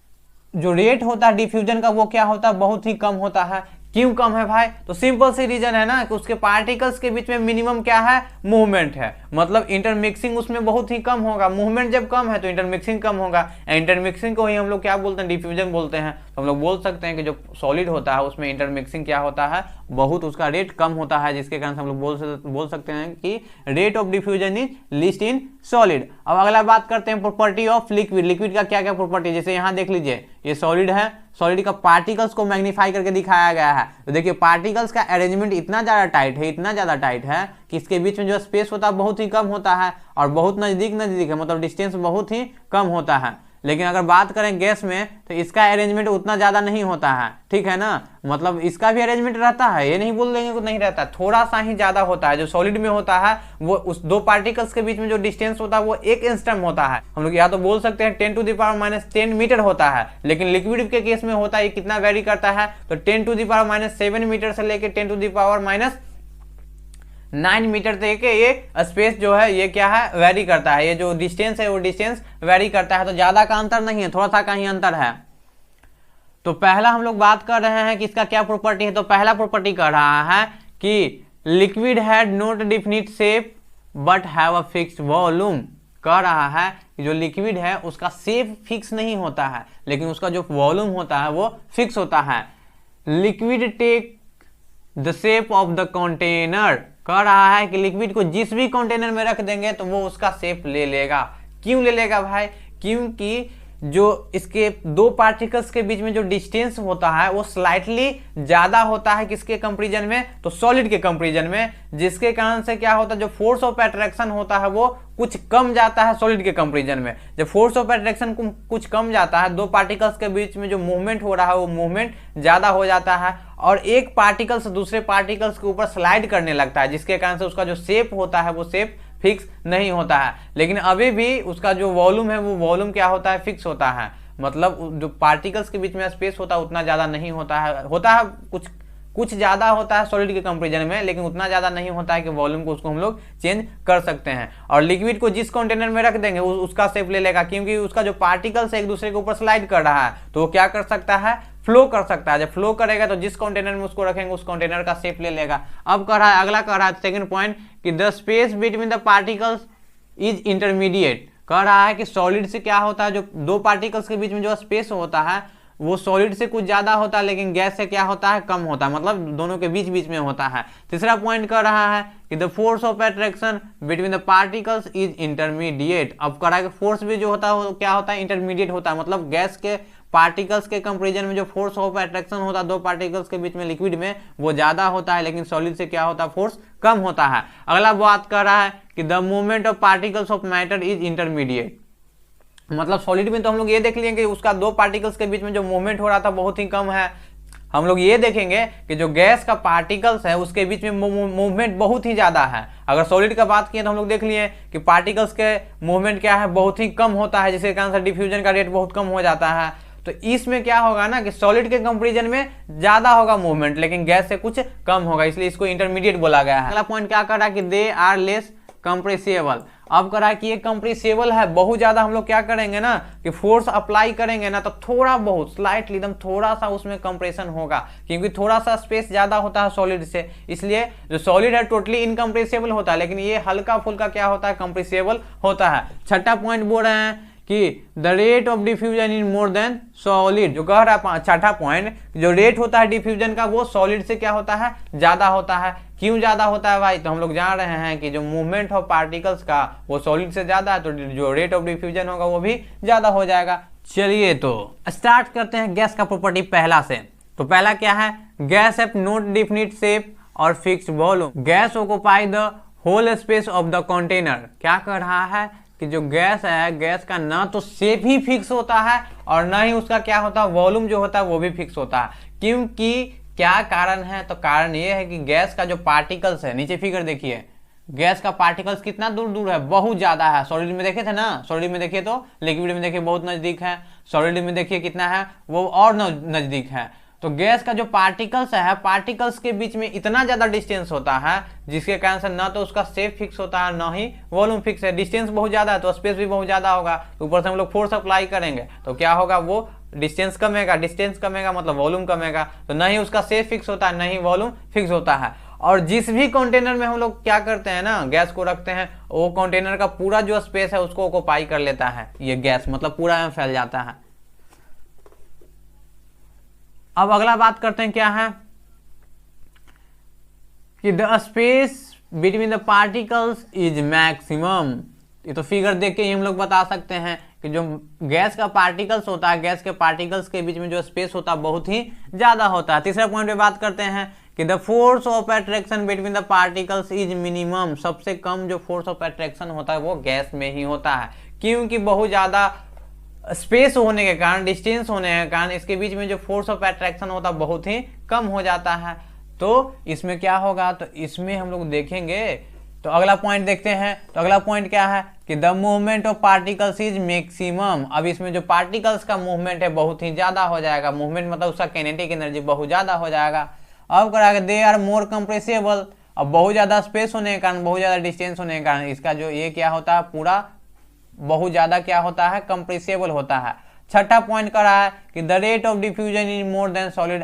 जो रेट होता है डिफ्यूजन का वो क्या होता है, बहुत ही कम होता है। क्यों कम है भाई, तो सिंपल सी रीजन है ना कि उसके पार्टिकल्स के बीच में मिनिमम क्या है, मूवमेंट है, मतलब इंटरमिक्सिंग उसमें बहुत ही कम होगा। मूवमेंट जब कम है तो इंटरमिक्सिंग कम होगा, इंटरमिक्सिंग को ही हम लोग क्या बोलते हैं, डिफ्यूजन बोलते हैं। तो हम लोग बोल सकते हैं कि जो सॉलिड होता है उसमें इंटरमिक्सिंग क्या होता है, बहुत उसका रेट कम होता है, जिसके कारण हम लोग बोल सकते हैं कि rate of diffusion is least in solid. अब अगला बात करते हैं प्रॉपर्टी ऑफ लिक्विड। लिक्विड का क्या क्या प्रॉपर्टी, जैसे यहाँ देख लीजिए ये सॉलिड है, सॉलिड का पार्टिकल्स को मैग्नीफाई करके दिखाया गया है। तो देखिए पार्टिकल्स का अरेंजमेंट इतना ज्यादा टाइट है कि इसके बीच में जो स्पेस होता है बहुत ही कम होता है और बहुत नजदीक है, मतलब डिस्टेंस बहुत ही कम होता है। लेकिन अगर बात करें गैस में तो इसका अरेंजमेंट उतना ज्यादा नहीं होता है, ठीक है ना, मतलब इसका भी अरेंजमेंट रहता है, ये नहीं बोल देंगे कि नहीं रहता, थोड़ा सा ही ज्यादा होता है। जो सॉलिड में होता है वो उस दो पार्टिकल्स के बीच में जो डिस्टेंस होता है वो 1 एंगस्ट्रॉम होता है। हम लोग या तो बोल सकते हैं 10⁻⁻10 मीटर होता है, लेकिन लिक्विड के केस में होता है ये कितना वेरी करता है, तो 10⁻⁻7 मीटर से लेकर 10⁻⁹ मीटर तक ये स्पेस जो है ये क्या है, वेरी करता है। ये जो डिस्टेंस है वो डिस्टेंस वेरी करता है, तो ज्यादा का अंतर नहीं है, थोड़ा सा का ही अंतर है। तो पहला हम लोग बात कर रहे हैं कि इसका क्या प्रॉपर्टी है, तो पहला प्रॉपर्टी कर रहा है कि liquid had not definite shape but have a fixed volume. कह रहा है कि जो लिक्विड है उसका शेप फिक्स नहीं होता है, लेकिन उसका जो वॉल्यूम होता है वो फिक्स होता है। Liquid take the shape of the container. कह रहा है कि लिक्विड को जिस भी कंटेनर में रख देंगे तो वो उसका शेप ले लेगा। क्यों ले लेगा भाई, क्योंकि जो इसके दो पार्टिकल्स के बीच में जो डिस्टेंस होता है वो स्लाइटली ज्यादा होता है, किसके कंपैरिजन में, तो सॉलिड के कंपैरिजन में, जिसके कारण से क्या होता है, जो फोर्स ऑफ अट्रैक्शन होता है वो कुछ कम जाता है सॉलिड के कंपैरिजन में। जब फोर्स ऑफ अट्रैक्शन कुछ कम जाता है, दो पार्टिकल्स के बीच में जो मूवमेंट हो रहा है वो मूवमेंट ज्यादा हो जाता है और एक पार्टिकल से दूसरे पार्टिकल्स के ऊपर स्लाइड करने लगता है, जिसके कारण से उसका जो शेप होता है वो शेप फिक्स नहीं होता है। लेकिन अभी भी उसका जो वॉल्यूम है वो वॉल्यूम क्या होता है, फिक्स होता है, मतलब जो पार्टिकल्स के बीच में स्पेस होता है उतना ज्यादा नहीं होता है, कुछ ज्यादा होता है सॉलिड के कंपैरिजन में, लेकिन उतना ज्यादा नहीं होता है कि वॉल्यूम को उसको हम लोग चेंज कर सकते हैं। और लिक्विड को जिस कंटेनर में रख देंगे उसका शेप ले लेगा, क्योंकि उसका जो पार्टिकल्स एक दूसरे के ऊपर स्लाइड कर रहा है तो वो क्या कर सकता है, फ्लो कर सकता है। जब फ्लो करेगा तो जिस कंटेनर में उसको रखेंगे उस कंटेनर का शेप ले लेगा। अब कह रहा है, अगला कह रहा है सेकंड पॉइंट कि the space between the particles is intermediate. कह रहा है कि सॉलिड से क्या होता है, जो दो पार्टिकल्स के बीच में जो स्पेस होता है वो सॉलिड से कुछ ज्यादा होता है, लेकिन गैस से क्या होता है, कम होता है, मतलब दोनों के बीच बीच में होता है। तीसरा पॉइंट कह रहा है कि the force of attraction between the particles is intermediate. अब कह रहा है कि फोर्स भी जो होता है वो क्या होता है, इंटरमीडिएट होता है, मतलब गैस के पार्टिकल्स के कंपैरिजन में जो फोर्स ऑफ अट्रैक्शन होता है दो पार्टिकल्स के बीच में लिक्विड में वो ज्यादा होता है, लेकिन सॉलिड से क्या होता है, फोर्स कम होता है। अगला बात कर रहा है कि the movement of particles of matter is intermediate, मतलब सॉलिड में तो हम लोग ये देख लिए कि उसका दो पार्टिकल्स के बीच में जो मूवमेंट हो रहा था बहुत ही कम है। हम लोग ये देखेंगे कि जो गैस का पार्टिकल्स है उसके बीच में मूवमेंट बहुत ही ज्यादा है। अगर सॉलिड का बात किए तो हम लोग देख लिए कि पार्टिकल्स के मूवमेंट क्या है, बहुत ही कम होता है, जिसके कारण से डिफ्यूजन का रेट बहुत कम हो जाता है। तो इसमें क्या होगा ना कि सॉलिड के कंपैरिजन में ज्यादा होगा मूवमेंट, लेकिन गैस से कुछ कम होगा, इसलिए इसको इंटरमीडिएट बोला गया है। अगला पॉइंट क्या कर रहा है कि दे आर लेस कंप्रेसिबल। अब कह रहा है कि ये कंप्रेसिबल है, बहुत ज्यादा हम लोग क्या करेंगे ना कि फोर्स अप्लाई करेंगे ना तो थोड़ा बहुत स्लाइटली एकदम थोड़ा सा उसमें कंप्रेशन होगा, क्योंकि थोड़ा सा स्पेस ज्यादा होता है सॉलिड से, इसलिए जो सॉलिड है टोटली इनकम्प्रेसिबल होता है, लेकिन ये हल्का फुल्का क्या होता है, कंप्रेसिबल होता है। छठा पॉइंट बोल रहे हैं कि the rate of diffusion in more than solid. जो कह रहा है छठा पॉइंट, जो रेट होता है डिफ्यूजन का वो सॉलिड से क्या होता है, ज्यादा होता है। क्यों ज्यादा होता है भाई, तो हम लोग जान रहे हैं कि जो मूवमेंट ऑफ पार्टिकल्स का वो सॉलिड से ज्यादा है, तो जो रेट ऑफ डिफ्यूजन होगा वो भी ज्यादा हो जाएगा। चलिए तो स्टार्ट करते हैं गैस का प्रॉपर्टी पहला से। तो पहला क्या है, gas have not definite shape और fixed volume. Gas occupy the whole space of the container. क्या कह रहा है कि जो गैस है, गैस का ना तो शेप ही फिक्स होता है और ना ही उसका क्या होता है, वॉल्यूम जो होता है वो भी फिक्स होता है। क्योंकि क्या कारण है, तो कारण ये है कि गैस का जो पार्टिकल्स है, नीचे फिगर देखिए, गैस का पार्टिकल्स कितना दूर दूर है, बहुत ज्यादा है। सॉलिड में देखे थे ना, सॉलिड में देखिए तो, लिक्विड में देखिए बहुत नजदीक है, सॉलिड में देखिए कितना है, वो और नजदीक है। तो गैस का जो पार्टिकल्स है, पार्टिकल्स के बीच में इतना ज्यादा डिस्टेंस होता है जिसके कारण से ना तो उसका शेप फिक्स होता है ना ही वॉल्यूम फिक्स है। डिस्टेंस बहुत ज्यादा है तो स्पेस भी बहुत ज्यादा होगा, तो ऊपर से हम लोग फोर्स अप्लाई करेंगे तो क्या होगा, वो डिस्टेंस कमेगा, डिस्टेंस कमेगा मतलब वॉल्यूम कमेगा। तो ना ही उसका शेप फिक्स होता है ना ही वॉल्यूम फिक्स होता है। और जिस भी कंटेनर में हम लोग क्या करते हैं ना, गैस को रखते हैं, वो कंटेनर का पूरा जो स्पेस है उसको ऑक्युपाई कर लेता है ये गैस, मतलब पूरा में फैल जाता है। अब अगला बात करते हैं क्या है कि the space between the particles is maximum. ये तो फिगर देख के ही हम लोग बता सकते हैं कि जो गैस का पार्टिकल्स होता है, गैस के पार्टिकल्स के बीच में जो स्पेस होता है बहुत ही ज्यादा होता है। तीसरा पॉइंट पे बात करते हैं कि the force of attraction between the particles is minimum. सबसे कम जो फोर्स ऑफ अट्रैक्शन होता है वो गैस में ही होता है, क्योंकि बहुत ज्यादा स्पेस होने के कारण, डिस्टेंस होने के कारण इसके बीच में जो फोर्स ऑफ अट्रैक्शन होता है बहुत ही कम हो जाता है। तो इसमें क्या होगा, तो इसमें हम लोग देखेंगे। तो अगला पॉइंट देखते हैं। तो अगला पॉइंट क्या है कि the movement of particles is maximum. अब इसमें जो पार्टिकल्स का मूवमेंट है बहुत ही ज्यादा हो जाएगा। मूवमेंट मतलब उसका काइनेटिक एनर्जी बहुत ज्यादा हो जाएगा। अब करा दे आर मोर कंप्रेसिबल। अब बहुत ज्यादा स्पेस होने के कारण, बहुत ज्यादा डिस्टेंस होने के कारण इसका जो ये क्या होता है, पूरा बहुत ज्यादा क्या होता है, कंप्रेसिबल होता है। छठा पॉइंट कर रहा है कि the rate of diffusion is more than solid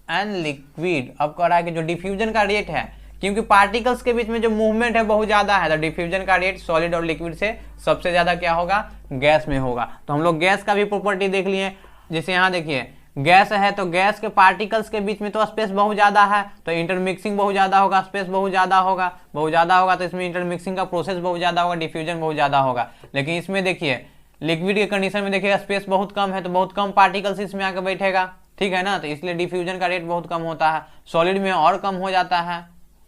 and liquid. अब कह रहा है कि जो डिफ्यूजन का रेट है, क्योंकि पार्टिकल्स के बीच में जो मूवमेंट है बहुत ज्यादा है, तो डिफ्यूजन का रेट सॉलिड और लिक्विड से सबसे ज्यादा क्या होगा, गैस में होगा। तो हम लोग गैस का भी प्रॉपर्टी देख लिए। जैसे यहाँ देखिए गैस है तो गैस के पार्टिकल्स के बीच में तो स्पेस बहुत ज्यादा है, तो इंटरमिक्सिंग बहुत ज्यादा होगा, स्पेस बहुत ज्यादा होगा, बहुत ज्यादा होगा तो इसमें इंटरमिक्सिंग का प्रोसेस बहुत ज्यादा होगा, डिफ्यूजन बहुत ज्यादा होगा। लेकिन इसमें देखिए लिक्विड के कंडीशन में देखिएगा स्पेस बहुत कम है, तो बहुत कम पार्टिकल्स इसमें आकर बैठेगा, ठीक है ना, तो इसलिए डिफ्यूजन का रेट बहुत कम होता है। सॉलिड में और कम हो जाता है,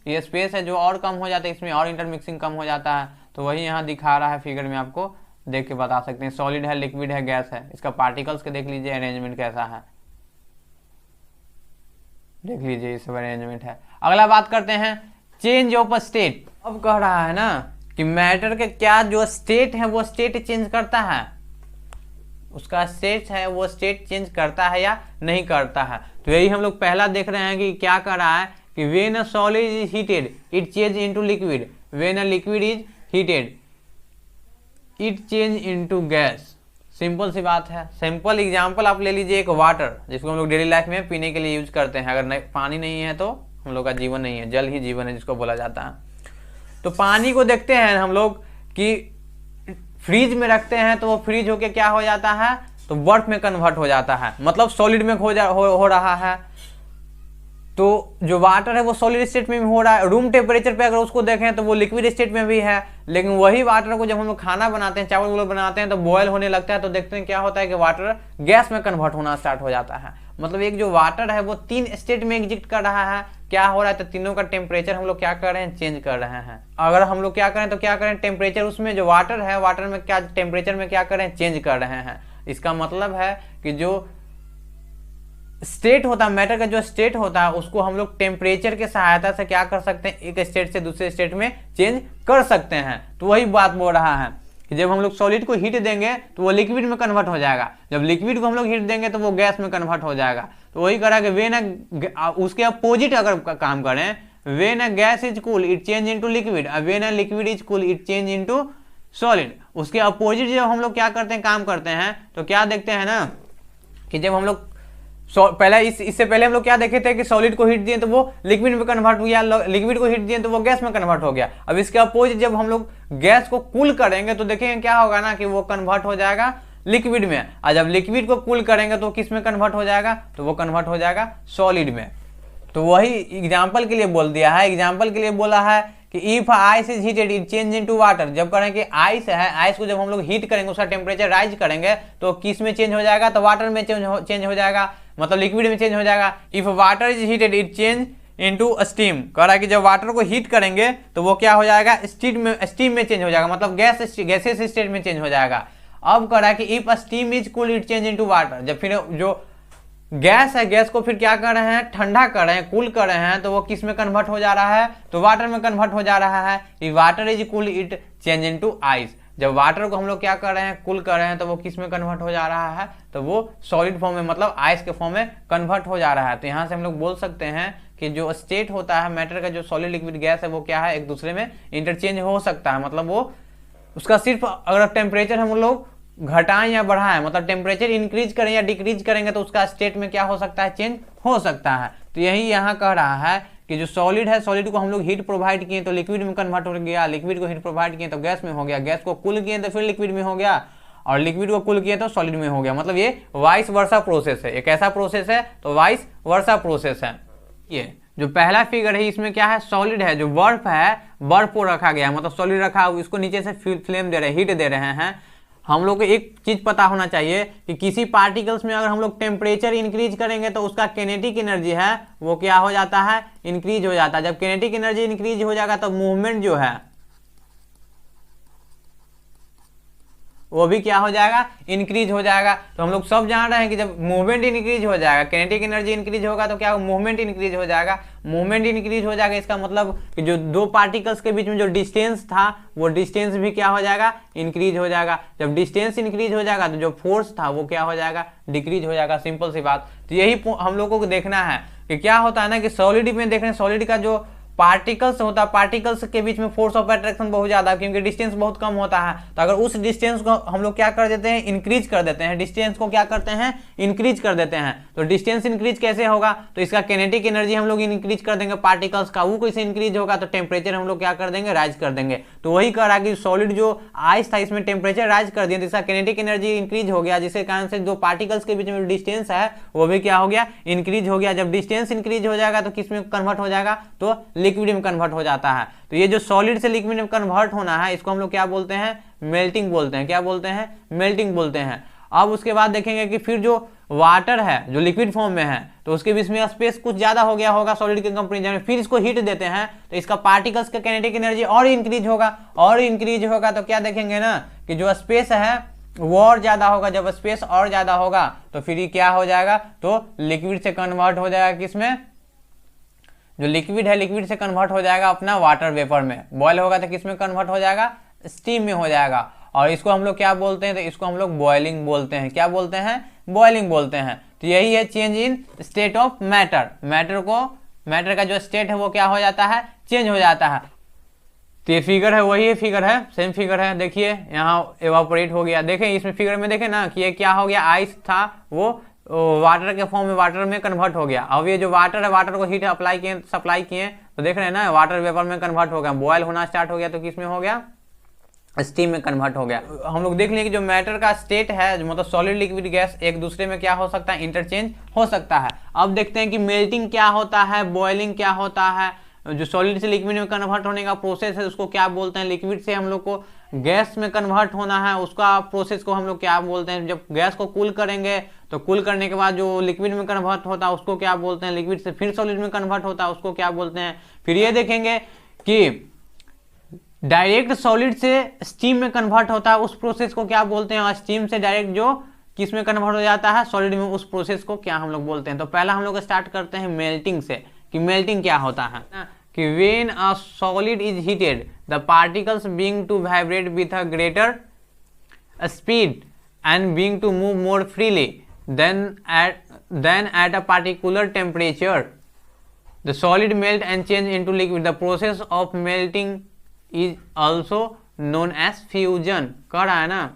ये स्पेस है जो और कम हो जाता है, इसमें और इंटरमिक्सिंग कम हो जाता है। तो वही यहाँ दिखा रहा है फिगर में, आपको देख के बता सकते हैं। सॉलिड है, लिक्विड है, गैस है, इसका पार्टिकल्स के देख लीजिए अरेंजमेंट कैसा है, देख लीजिए ये सब अरेंजमेंट है। अगला बात करते हैं चेंज ऑफ स्टेट। अब कह रहा है ना कि मैटर के क्या जो स्टेट है वो स्टेट चेंज करता है, उसका स्टेट है वो स्टेट चेंज करता है या नहीं करता है। तो यही हम लोग पहला देख रहे हैं कि क्या कर रहा है कि when a solid is heated it change into liquid, when a liquid is heated it change into gas. Simple सी बात है। सिंपल एग्जांपल आप ले लीजिए एक वाटर, जिसको हम लोग डेली लाइफ में पीने के लिए यूज करते हैं। अगर नहीं, पानी नहीं है तो हम लोग का जीवन नहीं है, जल ही जीवन है जिसको बोला जाता है। तो पानी को देखते हैं हम लोग कि फ्रीज में रखते हैं तो वो फ्रीज होके क्या हो जाता है, तो बर्फ में कन्वर्ट हो जाता है, मतलब सॉलिड में हो रहा है। तो जो वाटर है वो सॉलिड स्टेट में भी हो रहा है। रूम टेम्परेचर पे अगर उसको देखें तो वो लिक्विड स्टेट में भी है। लेकिन वही वाटर को जब हम लोग खाना बनाते हैं, चावल बनाते हैं, तो बॉयल होने लगता है, तो देखते हैं क्या होता है कि वाटर गैस में कन्वर्ट होना स्टार्ट हो जाता है। मतलब एक जो वाटर है वो 3 स्टेट में एग्जिस्ट कर रहा है। क्या हो रहा है, तो तीनों का टेम्परेचर हम लोग क्या कर रहे हैं, चेंज कर रहे हैं। अगर हम लोग क्या करें तो क्या करें, टेम्परेचर उसमें जो वाटर है, वाटर में क्या टेम्परेचर में क्या करें, चेंज कर रहे हैं। इसका मतलब है कि जो स्टेट होता है, मैटर का जो स्टेट होता है, उसको हम लोग टेम्परेचर के सहायता से क्या कर सकते हैं, एक स्टेट से दूसरे स्टेट में चेंज कर सकते हैं। तो वही बात बोल रहा है कि जब हम लोग सॉलिड को हीट देंगे तो वो लिक्विड में कन्वर्ट हो जाएगा, जब लिक्विड को हम लोग हीट देंगे तो वो गैस में कन्वर्ट हो जाएगा। तो वही करा कि वेन उसके अपोजिट अगर काम करें, when a gas is cool it change into liquid, when a liquid is cool it change into solid. उसके अपोजिट जब हम लोग क्या करते हैं, काम करते हैं, तो क्या देखते हैं ना कि जब हम लोग पहले इससे पहले हम लोग क्या देखे थे कि सॉलिड को हीट दिए तो वो लिक्विड में कन्वर्ट हो गया, लिक्विड को हीट दिए तो वो गैस में कन्वर्ट हो गया। अब इसके अपोजिट जब हम लोग गैस को कूल करेंगे तो देखेंगे क्या होगा ना कि वो कन्वर्ट हो जाएगा लिक्विड में, और जब लिक्विड को कूल करेंगे तो किस में कन्वर्ट हो जाएगा, तो वो कन्वर्ट हो जाएगा सॉलिड में। तो वही एग्जाम्पल के लिए बोल दिया है, एग्जाम्पल के लिए बोला है कि if ice is heated it change into water. जब करें कि आइस है, आइस को जब हम लोग हीट करेंगे, उसका टेम्परेचर राइज करेंगे तो किस में चेंज हो जाएगा, तो वाटर में चेंज हो जाएगा, मतलब लिक्विड में चेंज हो जाएगा। If water is heated it change into steam. कह रहा है कि जब वाटर को हीट करेंगे तो वो क्या हो जाएगा, स्टीम में चेंज हो जाएगा, मतलब गैसेस स्टेट में चेंज हो जाएगा। अब कह रहा है कि if steam is cool it change into water. जब फिर जो गैस है, गैस को फिर क्या कर रहे हैं, ठंडा कर रहे हैं, कूल कर रहे हैं, तो वो किस में कन्वर्ट हो जा रहा है, तो वाटर में कन्वर्ट हो जा रहा है। If water is cool it change into ice. जब वाटर को हम लोग क्या कर रहे हैं, कूल कर रहे हैं, तो वो किस में कन्वर्ट हो जा रहा है, तो वो सॉलिड फॉर्म में, मतलब आइस के फॉर्म में कन्वर्ट हो जा रहा है। तो यहाँ से हम लोग बोल सकते हैं कि जो स्टेट होता है मैटर का, जो सॉलिड लिक्विड गैस है, वो क्या है, एक दूसरे में इंटरचेंज हो सकता है। मतलब वो उसका सिर्फ अगर टेम्परेचर हम लोग घटाएं या बढ़ाएं, मतलब टेम्परेचर इंक्रीज करें या डिक्रीज करेंगे, तो उसका स्टेट में क्या हो सकता है, चेंज हो सकता है। तो यही यहाँ कह रहा है कि जो सॉलिड है, सॉलिड को हम लोग हीट प्रोवाइड किए तो लिक्विड में कन्वर्ट हो गया, लिक्विड को हीट प्रोवाइड किए तो गैस में हो गया, गैस को कूल किए तो फिर लिक्विड में हो गया, और लिक्विड को कूल किए तो सॉलिड में हो गया। मतलब ये वाइस वर्सा प्रोसेस है, एक ऐसा प्रोसेस है, तो वाइस वर्सा प्रोसेस है। ये जो पहला फिगर है इसमें क्या है, सॉलिड है, जो बर्फ है, बर्फ को रखा गया, मतलब सॉलिड रखा, इसको नीचे से फ्लेम दे रहे हैं, हीट दे रहे हैं। हम लोग को एक चीज पता होना चाहिए कि किसी पार्टिकल्स में अगर हम लोग टेम्परेचर इंक्रीज करेंगे तो उसका किनेटिक एनर्जी है वो क्या हो जाता है, इंक्रीज हो जाता है। जब किनेटिक एनर्जी इंक्रीज हो जाएगा तो मूवमेंट जो है वो भी क्या हो जाएगा, इंक्रीज हो जाएगा। तो हम लोग सब जान रहे हैं कि जब मूवमेंट इंक्रीज हो जाएगा, किनेटिक एनर्जी इंक्रीज होगा तो क्या मूवमेंट इंक्रीज हो जाएगा। मूवमेंट इंक्रीज हो जाएगा, इसका मतलब कि जो दो पार्टिकल्स के बीच में जो डिस्टेंस था वो डिस्टेंस भी क्या हो जाएगा, इंक्रीज हो जाएगा। जब डिस्टेंस इंक्रीज हो जाएगा तो जो फोर्स था वो क्या हो जाएगा, डिक्रीज हो जाएगा। सिंपल सी बात। तो यही हम लोगों को देखना है कि क्या होता है ना कि सॉलिड में देख रहे हैं, सॉलिड का जो पार्टिकल्स होता है, पार्टिकल्स के बीच में फोर्स ऑफ अट्रैक्शन बहुत ज्यादा, क्योंकि डिस्टेंस बहुत कम होता है। तो अगर उस डिस्टेंस को हम लोग क्या कर देते हैं, इंक्रीज कर देते हैं, डिस्टेंस को क्या करते हैं, इंक्रीज कर देते हैं। तो डिस्टेंस इंक्रीज कैसे होगा, तो इसका किनेटिक एनर्जी हम लोग इंक्रीज कर देंगे पार्टिकल्स का, वो कैसे इंक्रीज होगा, तो टेम्परेचर हम लोग क्या कर देंगे, राइज कर देंगे। तो वही कह रहा कि सॉलिड जो आइस था इसमें टेम्परेचर राइज कर दिया, तो इसका किनेटिक एनर्जी इंक्रीज हो गया, जिसके कारण से जो पार्टिकल्स के बीच में डिस्टेंस है वो भी क्या हो गया, इंक्रीज हो गया। जब डिस्टेंस इंक्रीज हो जाएगा तो किस में कन्वर्ट हो जाएगा, तो लिक्विड में कन्वर्ट हो जाता है। तो ये जो सॉलिड से लिक्विड में कन्वर्ट होना है इसको हम लोग क्या बोलते हैं, मेल्टिंग बोलते हैं। क्या बोलते हैं, मेल्टिंग बोलते हैं। अब उसके बाद देखेंगे कि फिर जो वाटर है जो लिक्विड फॉर्म में है तो उसके बीच में स्पेस कुछ ज्यादा हो गया होगा सॉलिड के कंपेरिजन में, फिर इसको हीट देते हैं तो इसका पार्टिकल्स का काइनेटिक एनर्जी और इंक्रीज होगा, और इंक्रीज होगा तो क्या देखेंगे ना कि जो स्पेस है वो और ज्यादा होगा। जब स्पेस और ज्यादा होगा तो फिर ये क्या हो जाएगा, तो लिक्विड से कन्वर्ट हो जाएगा, किसमें, जो लिक्विड है लिक्विड से कन्वर्ट हो जाएगा अपना वाटर वेपर में। बॉयल होगा तो किसमें कन्वर्ट हो जाएगा, स्टीम में हो जाएगा। और इसको हम लोग क्या बोलते हैं, तो इसको हम लोग बॉइलिंग बोलते हैं। क्या बोलते हैं, बॉइलिंग बोलते हैं। तो यही है change in state of matter. Matter का जो स्टेट है वो क्या हो जाता है, चेंज हो जाता है। तो ये फिगर है, वही फिगर है, सेम फिगर है। देखिए यहाँ एवापोरेट हो गया। देखें इसमें फिगर में देखें ना कि ये क्या हो गया, आइस था वो वाटर के फॉर्म में वाटर में कन्वर्ट हो गया। अब ये जो वाटर है, वाटर को हीट सप्लाई किए तो देख रहे हैं ना वाटर वेपर में कन्वर्ट हो गया, बॉयल होना स्टार्ट हो गया तो किसमें हो गया, स्टीम में कन्वर्ट हो गया। हम लोग देख लें कि जो मैटर का स्टेट है मतलब सॉलिड लिक्विड गैस एक दूसरे में क्या हो सकता है, इंटरचेंज हो सकता है। अब देखते हैं कि मेल्टिंग क्या होता है, बॉइलिंग क्या होता है। जो सॉलिड से लिक्विड में कन्वर्ट होने का प्रोसेस है उसको क्या बोलते हैं, लिक्विड से हम लोग को गैस में कन्वर्ट होना है उसका प्रोसेस को हम लोग क्या बोलते हैं। जब गैस को कूल करेंगे तो कूल करने के बाद जो लिक्विड में कन्वर्ट होता है उसको क्या बोलते हैं, लिक्विड से फिर सॉलिड में कन्वर्ट होता है उसको क्या बोलते हैं। फिर ये देखेंगे कि डायरेक्ट सॉलिड से स्टीम में कन्वर्ट होता है उस प्रोसेस को क्या बोलते हैं, और स्टीम से डायरेक्ट जो किस में कन्वर्ट हो जाता है, सॉलिड में, उस प्रोसेस को क्या हम लोग बोलते हैं। तो पहला हम लोग स्टार्ट करते हैं मेल्टिंग से कि मेल्टिंग क्या होता है कि when a solid is heated the particles being to vibrate with a greater speed and being to move more freely than at a particular temperature the solid melt and change into liquid. The process of melting is also known as fusion। कह रहा है ना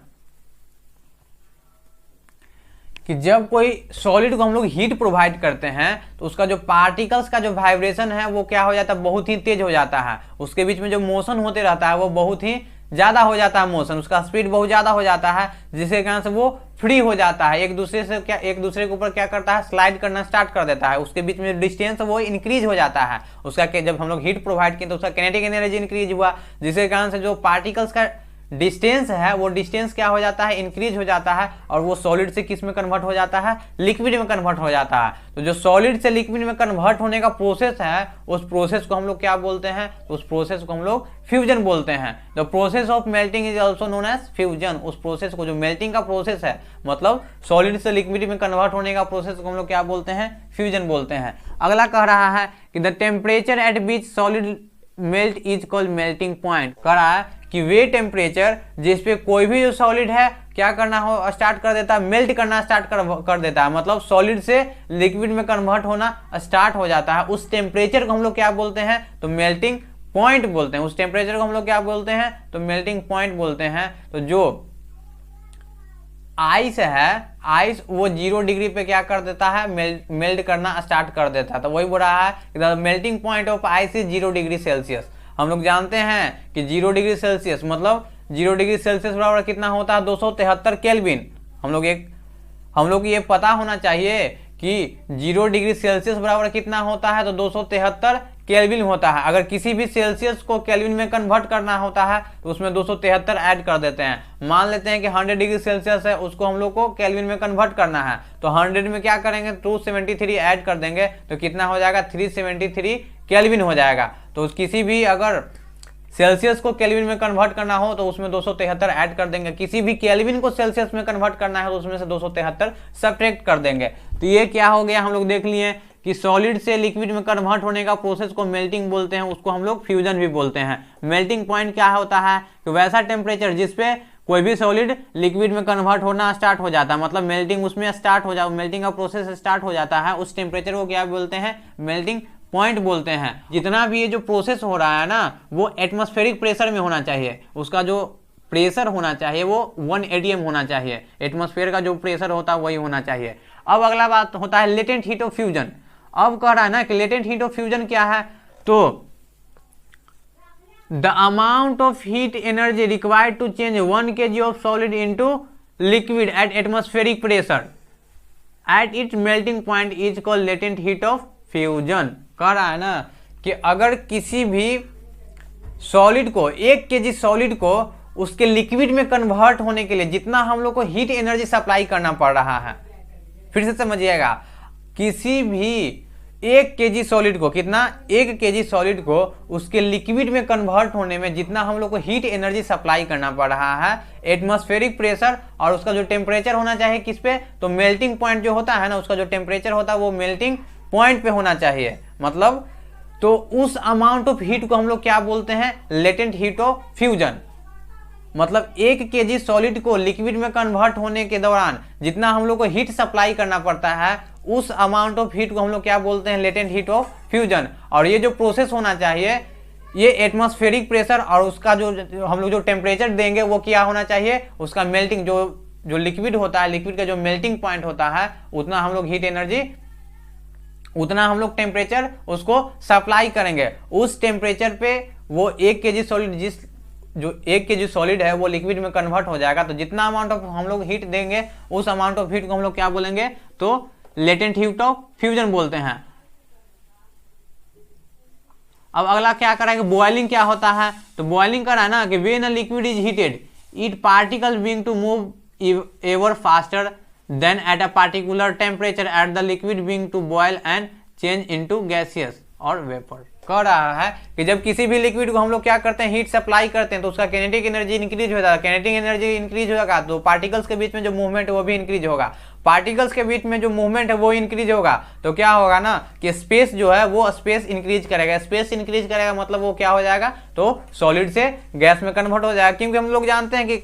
कि जब कोई solid को हम लोग हीट प्रोवाइड करते हैं तो उसका जो पार्टिकल्स का जो वाइब्रेशन है वो क्या हो जाता है, बहुत ही तेज हो जाता है। उसके बीच में जो मोशन होते रहता है वो बहुत ही ज़्यादा हो जाता है मोशन, उसका स्पीड बहुत ज़्यादा हो जाता है, जिसके कारण से वो फ्री हो जाता है, एक दूसरे के ऊपर क्या करता है, स्लाइड करना स्टार्ट कर देता है, उसके बीच में डिस्टेंस वो इंक्रीज हो जाता है, उसका जब हम लोग हीट प्रोवाइड किए तो उसका किनेटिक एनर्जी इंक्रीज हुआ, जिसके कारण से जो पार्टिकल्स का डिस्टेंस है वो डिस्टेंस क्या हो जाता है, इंक्रीज हो जाता है, और वो सॉलिड से किस में कन्वर्ट हो जाता है, लिक्विड में कन्वर्ट हो जाता है। तो जो सॉलिड से लिक्विड में कन्वर्ट होने का प्रोसेस है, उस प्रोसेस को हम लोग क्या बोलते हैं, उस प्रोसेस को हम लोग फ्यूजन बोलते हैं। The process of melting is also known as fusion. उस प्रोसेस को, जो मेल्टिंग का प्रोसेस है, मतलब सॉलिड से लिक्विड में कन्वर्ट होने का प्रोसेस को हम लोग क्या बोलते हैं, फ्यूजन बोलते हैं। अगला कह रहा है कि the temperature at which solid melt is called melting point. कह रहा है कि वे टेम्परेचर जिस पे कोई भी जो सॉलिड है क्या करना हो स्टार्ट कर देता है, मेल्ट करना स्टार्ट कर देता है, मतलब सॉलिड से लिक्विड में कन्वर्ट होना स्टार्ट हो जाता है, उस टेम्परेचर को हम लोग क्या बोलते हैं, तो मेल्टिंग पॉइंट बोलते हैं। उस टेम्परेचर को हम लोग क्या बोलते हैं, तो मेल्टिंग पॉइंट बोलते हैं। तो जो आइस है, आइस वो 0 डिग्री पे क्या कर देता है, मेल्ट करना स्टार्ट कर देता है। तो वही बोल रहा है कि the melting point of ice is 0 degree Celsius. हम लोग जानते हैं कि 0 डिग्री सेल्सियस मतलब 0 डिग्री सेल्सियस बराबर कितना होता है, 273 केल्विन। हम लोग को ये पता होना चाहिए कि 0 डिग्री सेल्सियस बराबर कितना होता है, तो 273 केल्विन होता है। अगर किसी भी सेल्सियस को केल्विन में कन्वर्ट करना होता है तो उसमें 273 ऐड कर देते हैं। मान लेते हैं कि 100 डिग्री सेल्सियस है, उसको हम लोग को केल्विन में कन्वर्ट करना है, तो 100 में क्या करेंगे, 273 ऐड कर देंगे, तो कितना हो जाएगा, 373 केल्विन हो जाएगा। तो किसी भी अगर सेल्सियस को केल्विन में कन्वर्ट करना हो तो उसमें 273 ऐड कर देंगे, किसी भी केल्विन को सेल्सियस में कन्वर्ट करना है तो उसमें से 273 सब्ट्रैक्ट कर देंगे। तो ये क्या हो गया, हम लोग देख लिए कि सॉलिड से लिक्विड में कन्वर्ट होने का प्रोसेस को मेल्टिंग बोलते हैं, उसको हम लोग फ्यूजन भी बोलते हैं। मेल्टिंग पॉइंट क्या होता है कि वैसा टेम्परेचर जिसपे कोई भी सॉलिड लिक्विड में कन्वर्ट होना स्टार्ट हो जाता है, मतलब मेल्टिंग उसमें स्टार्ट हो जाए, मेल्टिंग का प्रोसेस स्टार्ट हो जाता है, उस टेम्परेचर को क्या बोलते हैं, मेल्टिंग पॉइंट बोलते हैं। जितना भी ये जो प्रोसेस हो रहा है ना, वो एटमॉस्फेरिक प्रेशर में होना चाहिए, उसका जो प्रेशर होना चाहिए वो 1 atm होना चाहिए, एटमॉस्फेयर का जो प्रेशर होता है वही होना चाहिए। अब अगला बात होता है लेटेंट हीट ऑफ फ्यूजन। अब कह रहा है ना कि लेटेंट हीट ऑफ फ्यूजन क्या है, तो the amount of heat energy required to change 1 kg of solid into liquid at atmospheric pressure at its melting point is called latent heat of fusion. कह रहा है ना कि अगर किसी भी सॉलिड को, 1 kg सॉलिड को उसके लिक्विड में कन्वर्ट होने के लिए जितना हम लोग को हीट एनर्जी सप्लाई करना पड़ रहा है, फिर से समझिएगा, किसी भी 1 kg सॉलिड को, कितना, 1 kg सॉलिड को उसके लिक्विड में कन्वर्ट होने में जितना हम लोग को हीट एनर्जी सप्लाई करना पड़ रहा है, एटमॉस्फेरिक प्रेशर और उसका जो टेम्परेचर होना चाहिए किस पे, तो मेल्टिंग पॉइंट जो होता है ना, उसका जो टेम्परेचर होता है वो मेल्टिंग पॉइंट पे होना चाहिए। मतलब तो उस अमाउंट ऑफ हीट को हम लोग क्या बोलते हैं, लेटेंट हीट ऑफ फ्यूजन। मतलब 1 kg सॉलिड को लिक्विड में कन्वर्ट होने के दौरान जितना हम लोग को हीट सप्लाई करना पड़ता है, उस अमाउंट ऑफ हीट को हम लोग क्या बोलते हैं, लेटेंट हीट ऑफ फ्यूजन। और ये जो प्रोसेस होना चाहिए, ये एटमॉस्फेरिक प्रेशर और उसका जो हम लोग जो टेम्परेचर देंगे वो क्या होना चाहिए, उसका मेल्टिंग, जो लिक्विड होता है, लिक्विड का जो मेल्टिंग पॉइंट होता है, उतना हम लोग हीट एनर्जी, उतना हम लोग टेम्परेचर उसको सप्लाई करेंगे। उस टेम्परेचर पे वो 1 kg सॉलिड, जो 1 kg सॉलिड है वो लिक्विड में कन्वर्ट हो जाएगा। तो जितना अमाउंट ऑफ हम लोग हीट देंगे, उस अमाउंट ऑफ हीट को हम लोग क्या बोलेंगे, तो लेटेंट हीट ऑफ फ्यूजन बोलते हैं। अब अगला क्या करेंगे, बॉइलिंग क्या होता है, तो बॉइलिंग करा ना कि when a liquid is heated it particle being to move ever faster than at a particular temperature at the liquid being to boil and change into gaseous और वेपर। कह रहा है कि जब किसी भी लिक्विड को हम लोग क्या करते हैं, हीट सप्लाई करते हैं, तो उसका काइनेटिक एनर्जी इंक्रीज हो जाता है। काइनेटिक एनर्जी इंक्रीज होगा तो पार्टिकल्स के बीच में जो मूवमेंट है वो भी इंक्रीज होगा। पार्टिकल्स के बीच में जो मूवमेंट है वो इंक्रीज होगा तो क्या होगा ना कि स्पेस जो है वो स्पेस इंक्रीज करेगा। स्पेस इंक्रीज करेगा मतलब वो क्या हो जाएगा, तो सॉलिड से गैस में कन्वर्ट हो जाएगा। क्योंकि हम लोग जानते हैं कि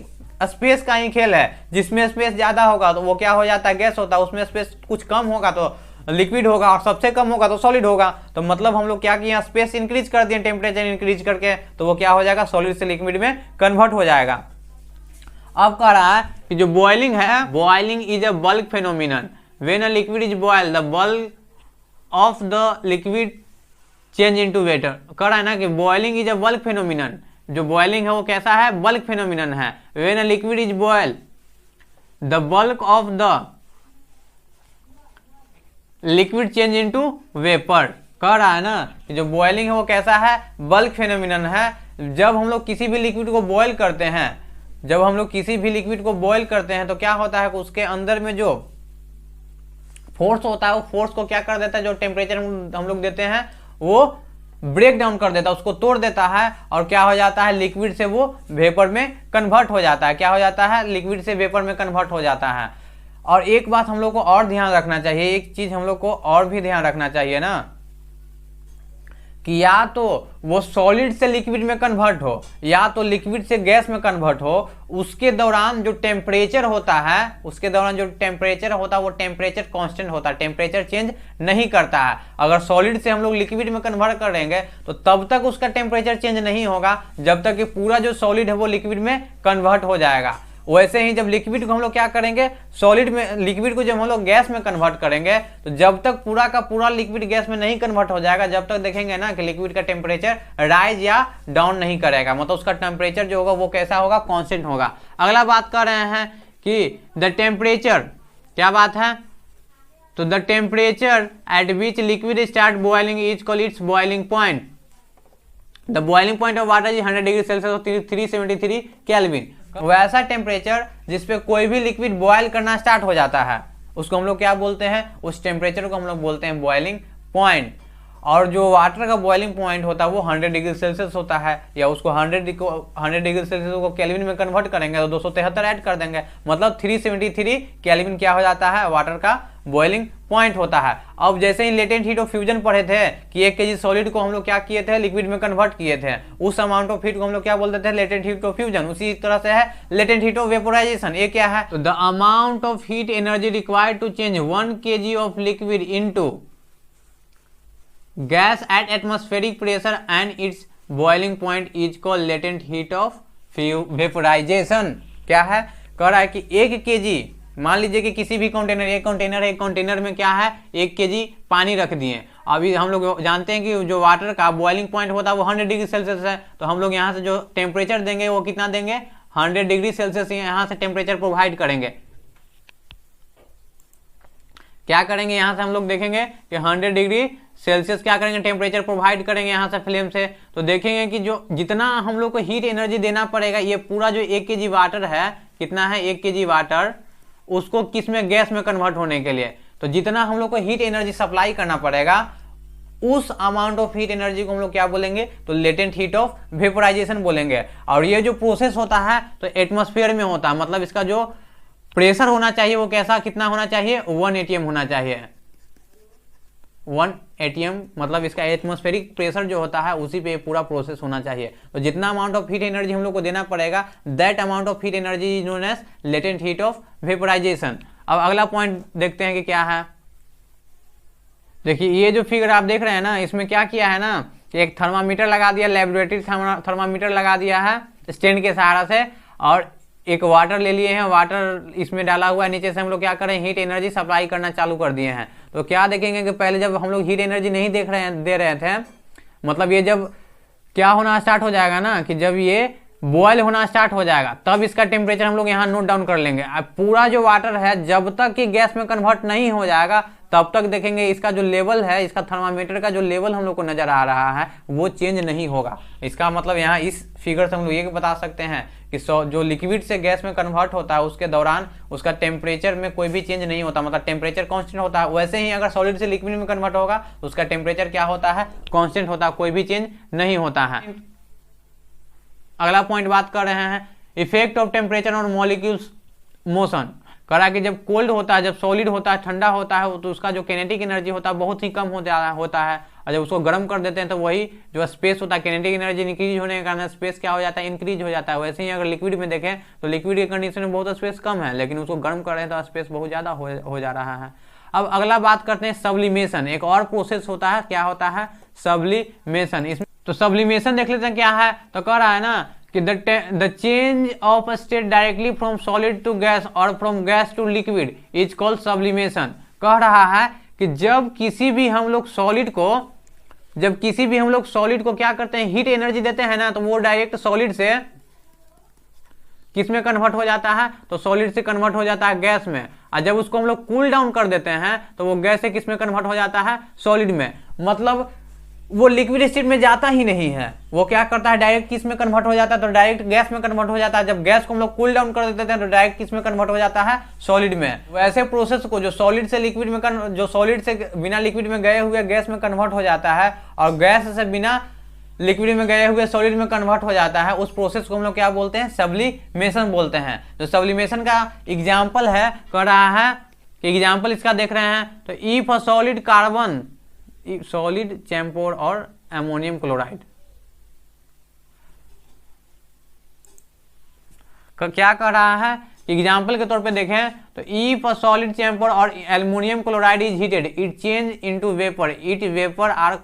स्पेस का ही खेल है, जिसमें स्पेस ज्यादा होगा तो वो क्या हो जाता है, गैस होता है। उसमें स्पेस कुछ कम होगा तो लिक्विड होगा और सबसे कम होगा तो सॉलिड होगा। तो मतलब हम लोग क्या किए, स्पेस इंक्रीज कर दिए टेम्परेचर इंक्रीज करके, तो वो क्या हो जाएगा, सॉलिड से लिक्विड में कन्वर्ट हो जाएगा। अब कह रहा है कि जो बॉइलिंग है, boiling is a bulk phenomenon when a liquid is boiled the bulk of the liquid change into water. कह रहा है ना कि boiling is a bulk phenomenon जो बॉइलिंग है वो कैसा है, बल्क फिनोमिनन है। When a liquid is boil the bulk of the liquid change into vapour. कह रहा है ना कि जो बॉइलिंग है वो कैसा है, बल्क फिनोमिनन है। जब हम लोग किसी भी लिक्विड को बॉयल करते हैं, जब हम लोग किसी भी लिक्विड को बॉयल करते हैं तो क्या होता है कि उसके अंदर में जो फोर्स होता है वो फोर्स को क्या कर देता है, जो टेम्परेचर हम लोग देते हैं वो ब्रेक डाउन कर देता है, उसको तोड़ देता है और क्या हो जाता है, लिक्विड से वो वेपर में कन्वर्ट हो जाता है। क्या हो जाता है, लिक्विड से वेपर में कन्वर्ट हो जाता है। और एक बात हम लोग को और ध्यान रखना चाहिए, एक चीज हम लोग को और भी ध्यान रखना चाहिए ना, कि या तो वो सॉलिड से लिक्विड में कन्वर्ट हो या तो लिक्विड से गैस में कन्वर्ट हो, उसके दौरान जो टेम्परेचर होता है, उसके दौरान जो टेम्परेचर होता है वो टेम्परेचर कांस्टेंट होता है, टेम्परेचर चेंज नहीं करता है। अगर सॉलिड से हम लोग लिक्विड में कन्वर्ट करेंगे तो तब तक उसका टेम्परेचर चेंज नहीं होगा जब तक कि पूरा जो सॉलिड है वो लिक्विड में कन्वर्ट हो जाएगा। वैसे ही जब लिक्विड को हम लोग क्या करेंगे, सॉलिड में, लिक्विड को जब हम लोग गैस में कन्वर्ट करेंगे तो जब तक पूरा का पूरा लिक्विड गैस में नहीं कन्वर्ट हो जाएगा, जब तक देखेंगे ना कि लिक्विड का टेम्परेचर राइज या डाउन नहीं करेगा, मतलब उसका टेम्परेचर जो होगा वो कैसा होगा, कांस्टेंट होगा। अगला बात कर रहे हैं कि द टेम्परेचर, क्या बात है, तो the temperature at which liquid start boiling is called its boiling point. The boiling point of water is 100 degree Celsius और 373 केल्विन। वैसा टेम्परेचर जिसपे कोई भी लिक्विड बॉयल करना स्टार्ट हो जाता है उसको हम लोग क्या बोलते हैं, उस टेम्परेचर को हम लोग बोलते हैं बॉइलिंग पॉइंट। और जो वाटर का बॉइलिंग पॉइंट होता है वो 100 डिग्री सेल्सियस होता है, या उसको 100 डिग्री सेल्सियस को केल्विन में कन्वर्ट करेंगे तो 273 ऐड कर देंगे, मतलब 373 केल्विन क्या हो जाता है, वाटर का बॉइलिंग पॉइंट होता है। अब जैसे ही लेटेंट हीट ऑफ फ्यूजन पढ़े थे कि 1 kg सॉलिड को हम लोग क्या किए थे, लिक्विड में कन्वर्ट किए थे, उस अमाउंट ऑफ हीट को हम लोग क्या बोलते थे, लेटेंट हीट ऑफ फ्यूजन। उसी तरह से है लेटेंट हीट ऑफ वेपोराइजेशन। ये क्या है, तो the amount of heat energy required to change 1 kg of liquid into gas at atmospheric pressure and its boiling point is called latent heat of vaporisation. क्या है, कह रहा है कि 1 kg, मान लीजिए कि किसी भी कंटेनर, एक कंटेनर है, एक कंटेनर में क्या है, 1 kg पानी रख दिए। अभी हम लोग जानते हैं कि जो वाटर का बॉइलिंग पॉइंट होता है वो 100 डिग्री सेल्सियस है, तो हम लोग यहाँ से जो टेम्परेचर देंगे वो कितना देंगे, 100 डिग्री सेल्सियस यहाँ से टेम्परेचर प्रोवाइड करेंगे। क्या करेंगे, यहाँ से हम लोग देखेंगे कि 100 डिग्री सेल्सियस क्या करेंगे, टेम्परेचर प्रोवाइड करेंगे यहाँ से फ्लेम से। तो देखेंगे कि जो जितना हम लोग को हीट एनर्जी देना पड़ेगा, ये पूरा जो 1 kg वाटर है, कितना है 1 kg वाटर, उसको किस में, गैस में कन्वर्ट होने के लिए, तो जितना हम लोग को हीट एनर्जी सप्लाई करना पड़ेगा उस अमाउंट ऑफ हीट एनर्जी को हम लोग क्या बोलेंगे, तो लेटेंट हीट ऑफ वेपोराइजेशन बोलेंगे। और ये जो प्रोसेस होता है तो एटमॉस्फेयर में होता है, मतलब इसका जो प्रेशर होना चाहिए वो कैसा, कितना होना चाहिए, 1 atm होना चाहिए। 1 atm मतलब इसका एटमॉस्फेरिक प्रेशर जो होता है उसी पे पूरा प्रोसेस होना चाहिए। तो जितना अमाउंट ऑफ हीट एनर्जी हम लोग को देना पड़ेगा, that amount of heat energy is known as latent heat of vaporisation. अब अगला पॉइंट देखते हैं कि क्या है। देखिए ये जो फिगर आप देख रहे हैं ना, इसमें क्या किया है ना, एक थर्मामीटर लगा दिया, लेबोरेटरी थर्मामीटर लगा दिया है स्टैंड के सहारा से, और एक वाटर ले लिए हैं, वाटर इसमें डाला हुआ है, नीचे से हम लोग क्या करें, हीट एनर्जी सप्लाई करना चालू कर दिए हैं। तो क्या देखेंगे कि पहले जब हम लोग हीट एनर्जी नहीं दे रहे थे, मतलब ये जब क्या होना स्टार्ट हो जाएगा ना, कि जब ये बॉयल होना स्टार्ट हो जाएगा तब इसका टेम्परेचर हम लोग यहाँ नोट डाउन कर लेंगे। अब पूरा जो वाटर है जब तक कि गैस में कन्वर्ट नहीं हो जाएगा तब तक देखेंगे इसका जो लेवल है, इसका थर्मामीटर का जो लेवल हम लोग को नजर आ रहा है वो चेंज नहीं होगा। इसका मतलब यहाँ इस फिगर से हम लोग ये बता सकते हैं कि जो लिक्विड से गैस में कन्वर्ट होता है उसके दौरान उसका टेम्परेचर में कोई भी चेंज नहीं होता, मतलब टेम्परेचर कांस्टेंट होता है। वैसे ही अगर सॉलिड से लिक्विड में कन्वर्ट होगा तो उसका टेम्परेचर क्या होता है, कांस्टेंट होता है, कोई भी चेंज नहीं होता है। अगला पॉइंट बात कर रहे हैं effect of temperature on molecules motion. करा कि जब कोल्ड होता है, जब सॉलिड होता है, ठंडा होता है, तो उसका जो किनेटिक एनर्जी होता है बहुत ही कम होता है, और जब उसको गर्म कर देते हैं तो वही जो स्पेस होता है, किनेटिक एनर्जी इंक्रीज होने के कारण स्पेस क्या हो जाता है, इंक्रीज हो जाता है। वैसे ही अगर लिक्विड में देखें तो लिक्विड की कंडीशन में बहुत स्पेस कम है, लेकिन उसको गर्म कर रहे हैं तो स्पेस बहुत ज़्यादा हो जा रहा है। अब अगला बात करते हैं सब्लिमेशन। एक और प्रोसेस होता है, क्या होता है, सब्लिमेशन। इसमें तो सब्लिमेशन देख लेते हैं क्या है। तो कह रहा है ना कि the change of state directly from solid to gas और from gas to liquid is called sublimation. कह रहा है कि जब किसी भी हम लोग सॉलिड को जब किसी भी हम लोग सॉलिड को क्या करते हैं, हीट एनर्जी देते हैं ना, तो वो डायरेक्ट सॉलिड से किस में कन्वर्ट हो जाता है, तो सॉलिड से कन्वर्ट हो जाता है गैस में। और जब उसको हम लोग कूल डाउन कर देते हैं तो वो गैस से किस में कन्वर्ट हो जाता है, सॉलिड में। मतलब वो लिक्विड स्टेट में जाता ही नहीं है, वो क्या करता है डायरेक्ट किस में कन्वर्ट हो जाता है, तो डायरेक्ट गैस में कन्वर्ट हो जाता है। जब गैस को हम लोग कूल डाउन कर देते हैं तो डायरेक्ट किस में कन्वर्ट हो जाता है, सॉलिड में। वैसे प्रोसेस को जो सॉलिड से लिक्विड में जो सॉलिड से बिना लिक्विड में गए हुए गैस में कन्वर्ट हो जाता है और गैस से बिना लिक्विड में गए हुए सॉलिड में कन्वर्ट हो जाता है, उस प्रोसेस को हम लोग क्या बोलते हैं, सब्लिमेशन बोलते हैं। जो सब्लिमेशन का एग्जाम्पल है, कर रहा है कि एग्जाम्पल इसका देख रहे हैं, तो if a solid carbon, solid camphor और अमोनियम क्लोराइड का क्या कर रहा है, एग्जाम्पल के तौर पे देखें तो if a solid camphor or aluminium chloride is heated it change into vapour, it vapour are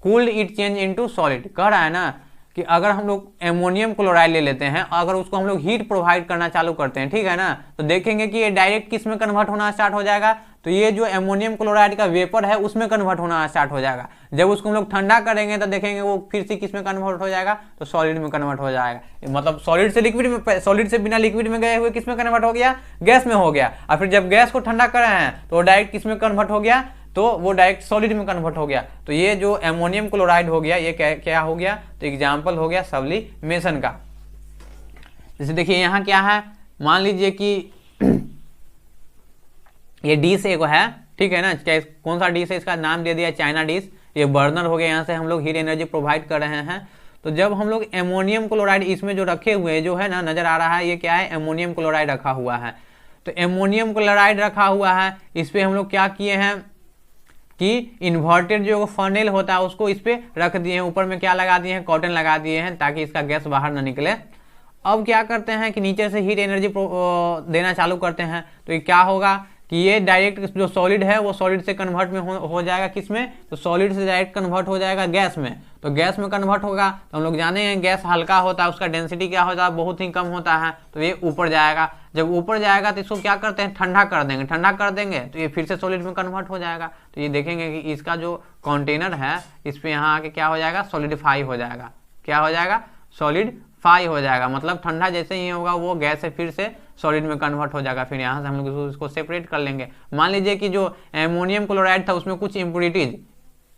cooled it change into solid. कह रहा है ना कि अगर हम लोग एमोनियम क्लोराइड ले लेते हैं, अगर उसको हम लोग हीट प्रोवाइड करना चालू करते हैं, ठीक है ना, तो देखेंगे कि ये डायरेक्ट किस में कन्वर्ट होना स्टार्ट हो जाएगा, तो ये जो एमोनियम क्लोराइड का वेपर है उसमें कन्वर्ट होना स्टार्ट हो जाएगा। जब उसको हम लोग ठंडा करेंगे तो देखेंगे वो फिर से किस में कन्वर्ट हो जाएगा, तो सॉलिड में कन्वर्ट हो जाएगा। मतलब सॉलिड से लिक्विड में, सॉलिड से बिना लिक्विड में गए हुए किस में कन्वर्ट हो गया, गैस में हो गया। और फिर जब गैस को ठंडा कर रहे हैं तो डायरेक्ट किस में कन्वर्ट हो गया, तो वो डायरेक्ट सॉलिड में कन्वर्ट हो गया। तो ये जो एमोनियम क्लोराइड हो गया, ये क्या हो गया, तो एग्जाम्पल हो गया सब्लिमेशन का। जैसे देखिए यहाँ क्या है, मान लीजिए कि ये डिश एक है, ठीक है ना, कौन सा डिश है, इसका नाम दे दिया चाइना डिश। ये बर्नर हो गया, यहाँ से हम लोग हीट एनर्जी प्रोवाइड कर रहे हैं। तो जब हम लोग एमोनियम क्लोराइड इसमें जो रखे हुए जो है ना, नजर आ रहा है, ये क्या है, एमोनियम क्लोराइड रखा हुआ है। तो एमोनियम क्लोराइड रखा हुआ है, इस पर हम लोग क्या किए हैं कि इन्वर्टेड जो फर्नेल होता है उसको इस पे रख दिए हैं, ऊपर में क्या लगा दिए हैं, कॉटन लगा दिए हैं ताकि इसका गैस बाहर ना निकले। अब क्या करते हैं कि नीचे से हीट एनर्जी देना चालू करते हैं, तो ये क्या होगा कि ये डायरेक्ट जो सॉलिड है वो सॉलिड से कन्वर्ट में हो जाएगा, किस में, तो सॉलिड से डायरेक्ट कन्वर्ट हो जाएगा गैस में। तो गैस में कन्वर्ट होगा तो हम लोग जाने हैं गैस हल्का होता है, उसका डेंसिटी क्या होता है, बहुत ही कम होता है, तो ये ऊपर जाएगा। जब ऊपर जाएगा तो इसको क्या करते हैं, ठंडा कर देंगे, ठंडा कर देंगे तो ये फिर से सॉलिड में कन्वर्ट हो जाएगा। तो ये देखेंगे कि इसका जो कंटेनर है इस पे यहाँ आके क्या हो जाएगा, सॉलिडिफाई हो जाएगा। क्या हो जाएगा, सॉलिडिफाई हो जाएगा। मतलब ठंडा जैसे ही होगा वो गैस से फिर से सॉलिड में कन्वर्ट हो जाएगा। फिर यहाँ से हम लोग इसको सेपरेट कर लेंगे। मान लीजिए कि जो एमोनियम क्लोराइड था उसमें कुछ इम्प्योरिटीज,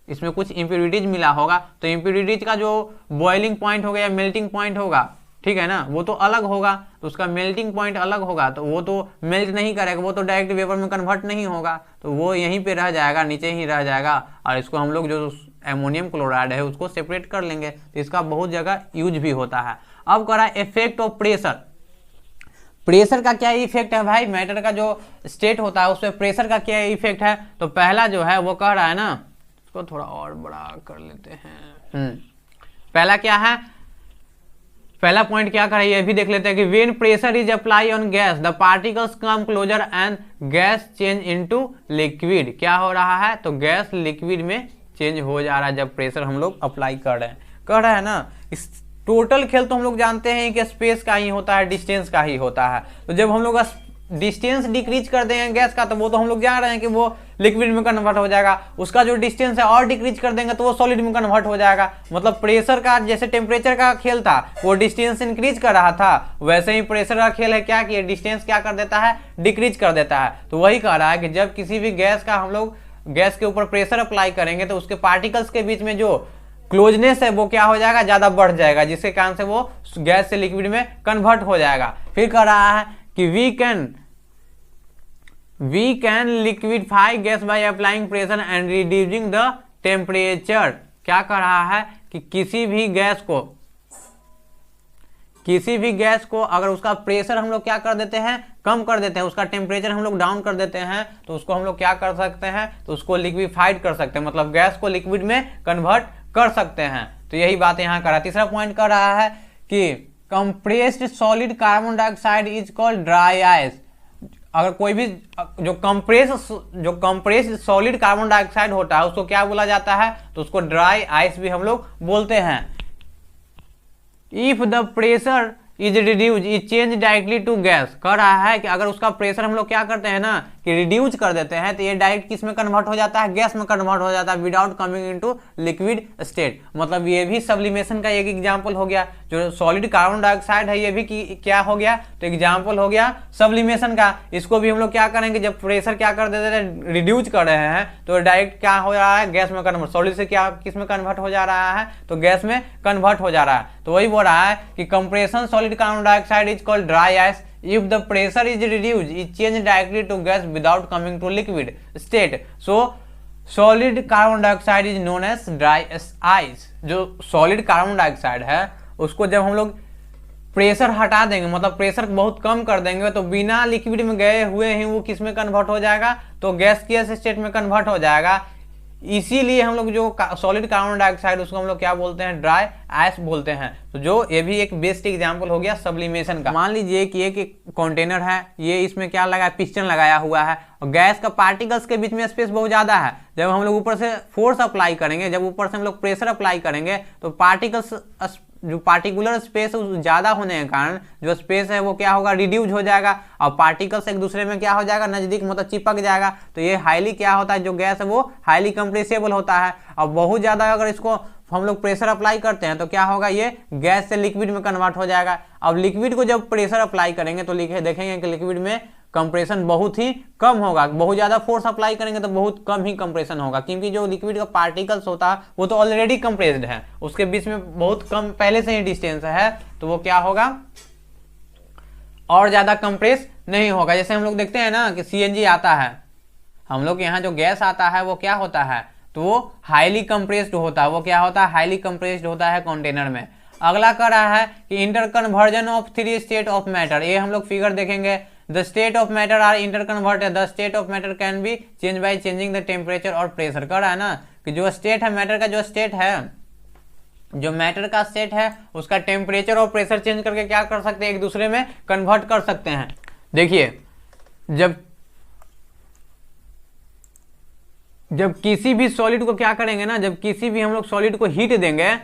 इसमें कुछ इम्प्योरिटीज मिला होगा, तो इम्प्योरिटीज का जो बॉइलिंग पॉइंट होगा या मेल्टिंग पॉइंट होगा, ठीक है ना, वो तो अलग होगा, तो उसका मेल्टिंग पॉइंट अलग होगा, तो वो तो मेल्ट नहीं करेगा, वो तो डायरेक्ट वेपर में कन्वर्ट नहीं होगा, तो वो यहीं पे रह जाएगा, नीचे ही रह जाएगा। और इसको हम लोग जो एमोनियम क्लोराइड है उसको सेपरेट कर लेंगे। तो इसका बहुत जगह यूज भी होता है। अब करा इफेक्ट ऑफ प्रेशर। प्रेशर का क्या इफेक्ट है भाई, मैटर का जो स्टेट होता है उसमें प्रेशर का क्या इफेक्ट है। तो पहला जो है वो कह रहा है ना, इसको थोड़ा और बड़ा कर लेते हैं। पहला क्या है, पहला पॉइंट क्या कर रही है ये भी देख लेते हैं कि when pressure is apply on gas the particles come closer and gas change into liquid. क्या हो रहा है, तो गैस लिक्विड में चेंज हो जा रहा है जब प्रेशर हम लोग अप्लाई कर रहे हैं। कह रहा है ना, इस टोटल खेल तो हम लोग जानते हैं कि स्पेस का ही होता है, डिस्टेंस का ही होता है। तो जब हम लोग डिस्टेंस डिक्रीज कर देंगे गैस का, तो वो तो हम लोग जान रहे हैं कि वो लिक्विड में कन्वर्ट हो जाएगा। उसका जो डिस्टेंस है और डिक्रीज कर देंगे तो वो सॉलिड में कन्वर्ट हो जाएगा। मतलब प्रेशर का जैसे टेम्परेचर का खेल था, वो डिस्टेंस इंक्रीज कर रहा था, वैसे ही प्रेशर का खेल है क्या कि डिस्टेंस क्या कर देता है, डिक्रीज कर देता है। तो वही कह रहा है कि जब किसी भी गैस का हम लोग गैस के ऊपर प्रेशर अप्लाई करेंगे तो उसके पार्टिकल्स के बीच में जो क्लोजनेस है वो क्या हो जाएगा, ज्यादा बढ़ जाएगा, जिसके कारण से वो गैस से लिक्विड में कन्वर्ट हो जाएगा। फिर कह रहा है कि we can liquefy gas by applying pressure and reducing the temperature. क्या कह रहा है कि किसी भी गैस को अगर उसका प्रेशर हम लोग क्या कर देते हैं, कम कर देते हैं, उसका टेम्परेचर हम लोग डाउन कर देते हैं, तो उसको हम लोग क्या कर सकते हैं, तो उसको लिक्विफाइड कर सकते हैं, मतलब गैस को लिक्विड में कन्वर्ट कर सकते हैं। तो यही बात यहाँ कर रहा है। तीसरा पॉइंट कर रहा है कि compressed solid carbon dioxide is called dry ice. अगर कोई भी जो कंप्रेस्ड सॉलिड कार्बन डाइऑक्साइड होता है उसको क्या बोला जाता है, तो उसको ड्राई आइस भी हम लोग बोलते हैं। If the pressure is reduce is change directly to gas. कह रहा है कि अगर उसका प्रेशर हम लोग क्या करते हैं ना, कि रिड्यूस कर देते हैं तो ये डायरेक्ट किस में कन्वर्ट हो जाता है, गैस में कन्वर्ट हो जाता है without coming into liquid state. मतलब ये भी सब्लिमेशन का एक एग्जांपल हो गया। जो सॉलिड कार्बन डाइऑक्साइड है ये भी क्या हो गया, तो एग्जांपल हो गया सब्लिमेशन का। इसको भी हम लोग क्या करेंगे, जब प्रेशर क्या कर देते हैं, रिड्यूस कर रहे हैं, तो डायरेक्ट क्या हो रहा है, गैस में कन्वर्ट, सॉलिड से क्या किस में कन्वर्ट हो जा रहा है, तो गैस में कन्वर्ट हो जा रहा है। तो वही बोल रहा है कि compression solid carbon dioxide is called dry ice if the pressure is reduced it change directly to gas without coming to liquid state, so solid carbon dioxide is known as dry ice। जो solid carbon dioxide है उसको जब हम लोग pressure हटा देंगे, मतलब pressure बहुत कम कर देंगे, तो बिना लिक्विड में गए हुए ही वो किस में कन्वर्ट हो जाएगा, तो गैसियस स्टेट में कन्वर्ट हो जाएगा। इसीलिए हम लोग जो सॉलिड कार्बन डाइऑक्साइड उसको हम लोग क्या बोलते हैं, ड्राई आइस बोलते हैं। तो जो ये भी एक बेस्ट एग्जांपल हो गया सब्लिमेशन का। मान लीजिए कि एक कंटेनर है, ये इसमें क्या लगा है, पिस्टन लगाया हुआ है और गैस का पार्टिकल्स के बीच में स्पेस बहुत ज्यादा है। जब हम लोग ऊपर से फोर्स अप्लाई करेंगे, जब ऊपर से हम लोग प्रेशर अप्लाई करेंगे, तो पार्टिकल्स जो पार्टिकुलर स्पेस ज्यादा होने के कारण जो स्पेस है वो क्या होगा, रिड्यूस हो जाएगा और पार्टिकल्स एक दूसरे में क्या हो जाएगा, नजदीक मतलब चिपक जाएगा। तो ये हाईली क्या होता है, जो गैस है वो हाईली कंप्रेसिबल होता है। और बहुत ज्यादा अगर इसको हम लोग प्रेशर अप्लाई करते हैं तो क्या होगा, ये गैस से लिक्विड में कन्वर्ट हो जाएगा। अब लिक्विड को जब प्रेशर अप्लाई करेंगे तो देखेंगे कि लिक्विड में कंप्रेशन बहुत ही कम होगा। बहुत ज्यादा फोर्स अप्लाई करेंगे तो बहुत कम ही कंप्रेशन होगा, क्योंकि जो लिक्विड का पार्टिकल्स होता है वो तो ऑलरेडी कंप्रेस्ड है, उसके बीच में बहुत कम पहले से ही डिस्टेंस है, तो वो क्या होगा, और ज्यादा कंप्रेस नहीं होगा। जैसे हम लोग देखते हैं ना कि सीएनजी आता है, हम लोग यहाँ जो गैस आता है वो क्या होता है, तो वो हाईली कंप्रेस्ड होता है। वो क्या होता है, हाईली कंप्रेस्ड होता है कंटेनर में। अगला कर रहा है कि interconversion of 3 state of matter. ये हम लोग फिगर देखेंगे। The state of matter are interconverted, the state of matter can be change by changing the temperature और प्रेशर। कर रहा है ना कि जो स्टेट है मैटर का, जो स्टेट है, जो मैटर का स्टेट है उसका टेम्परेचर और प्रेशर चेंज करके क्या कर सकते हैं, एक दूसरे में कन्वर्ट कर सकते हैं। देखिए जब किसी भी सॉलिड को क्या करेंगे ना, जब किसी भी हम लोग सॉलिड को हीट देंगे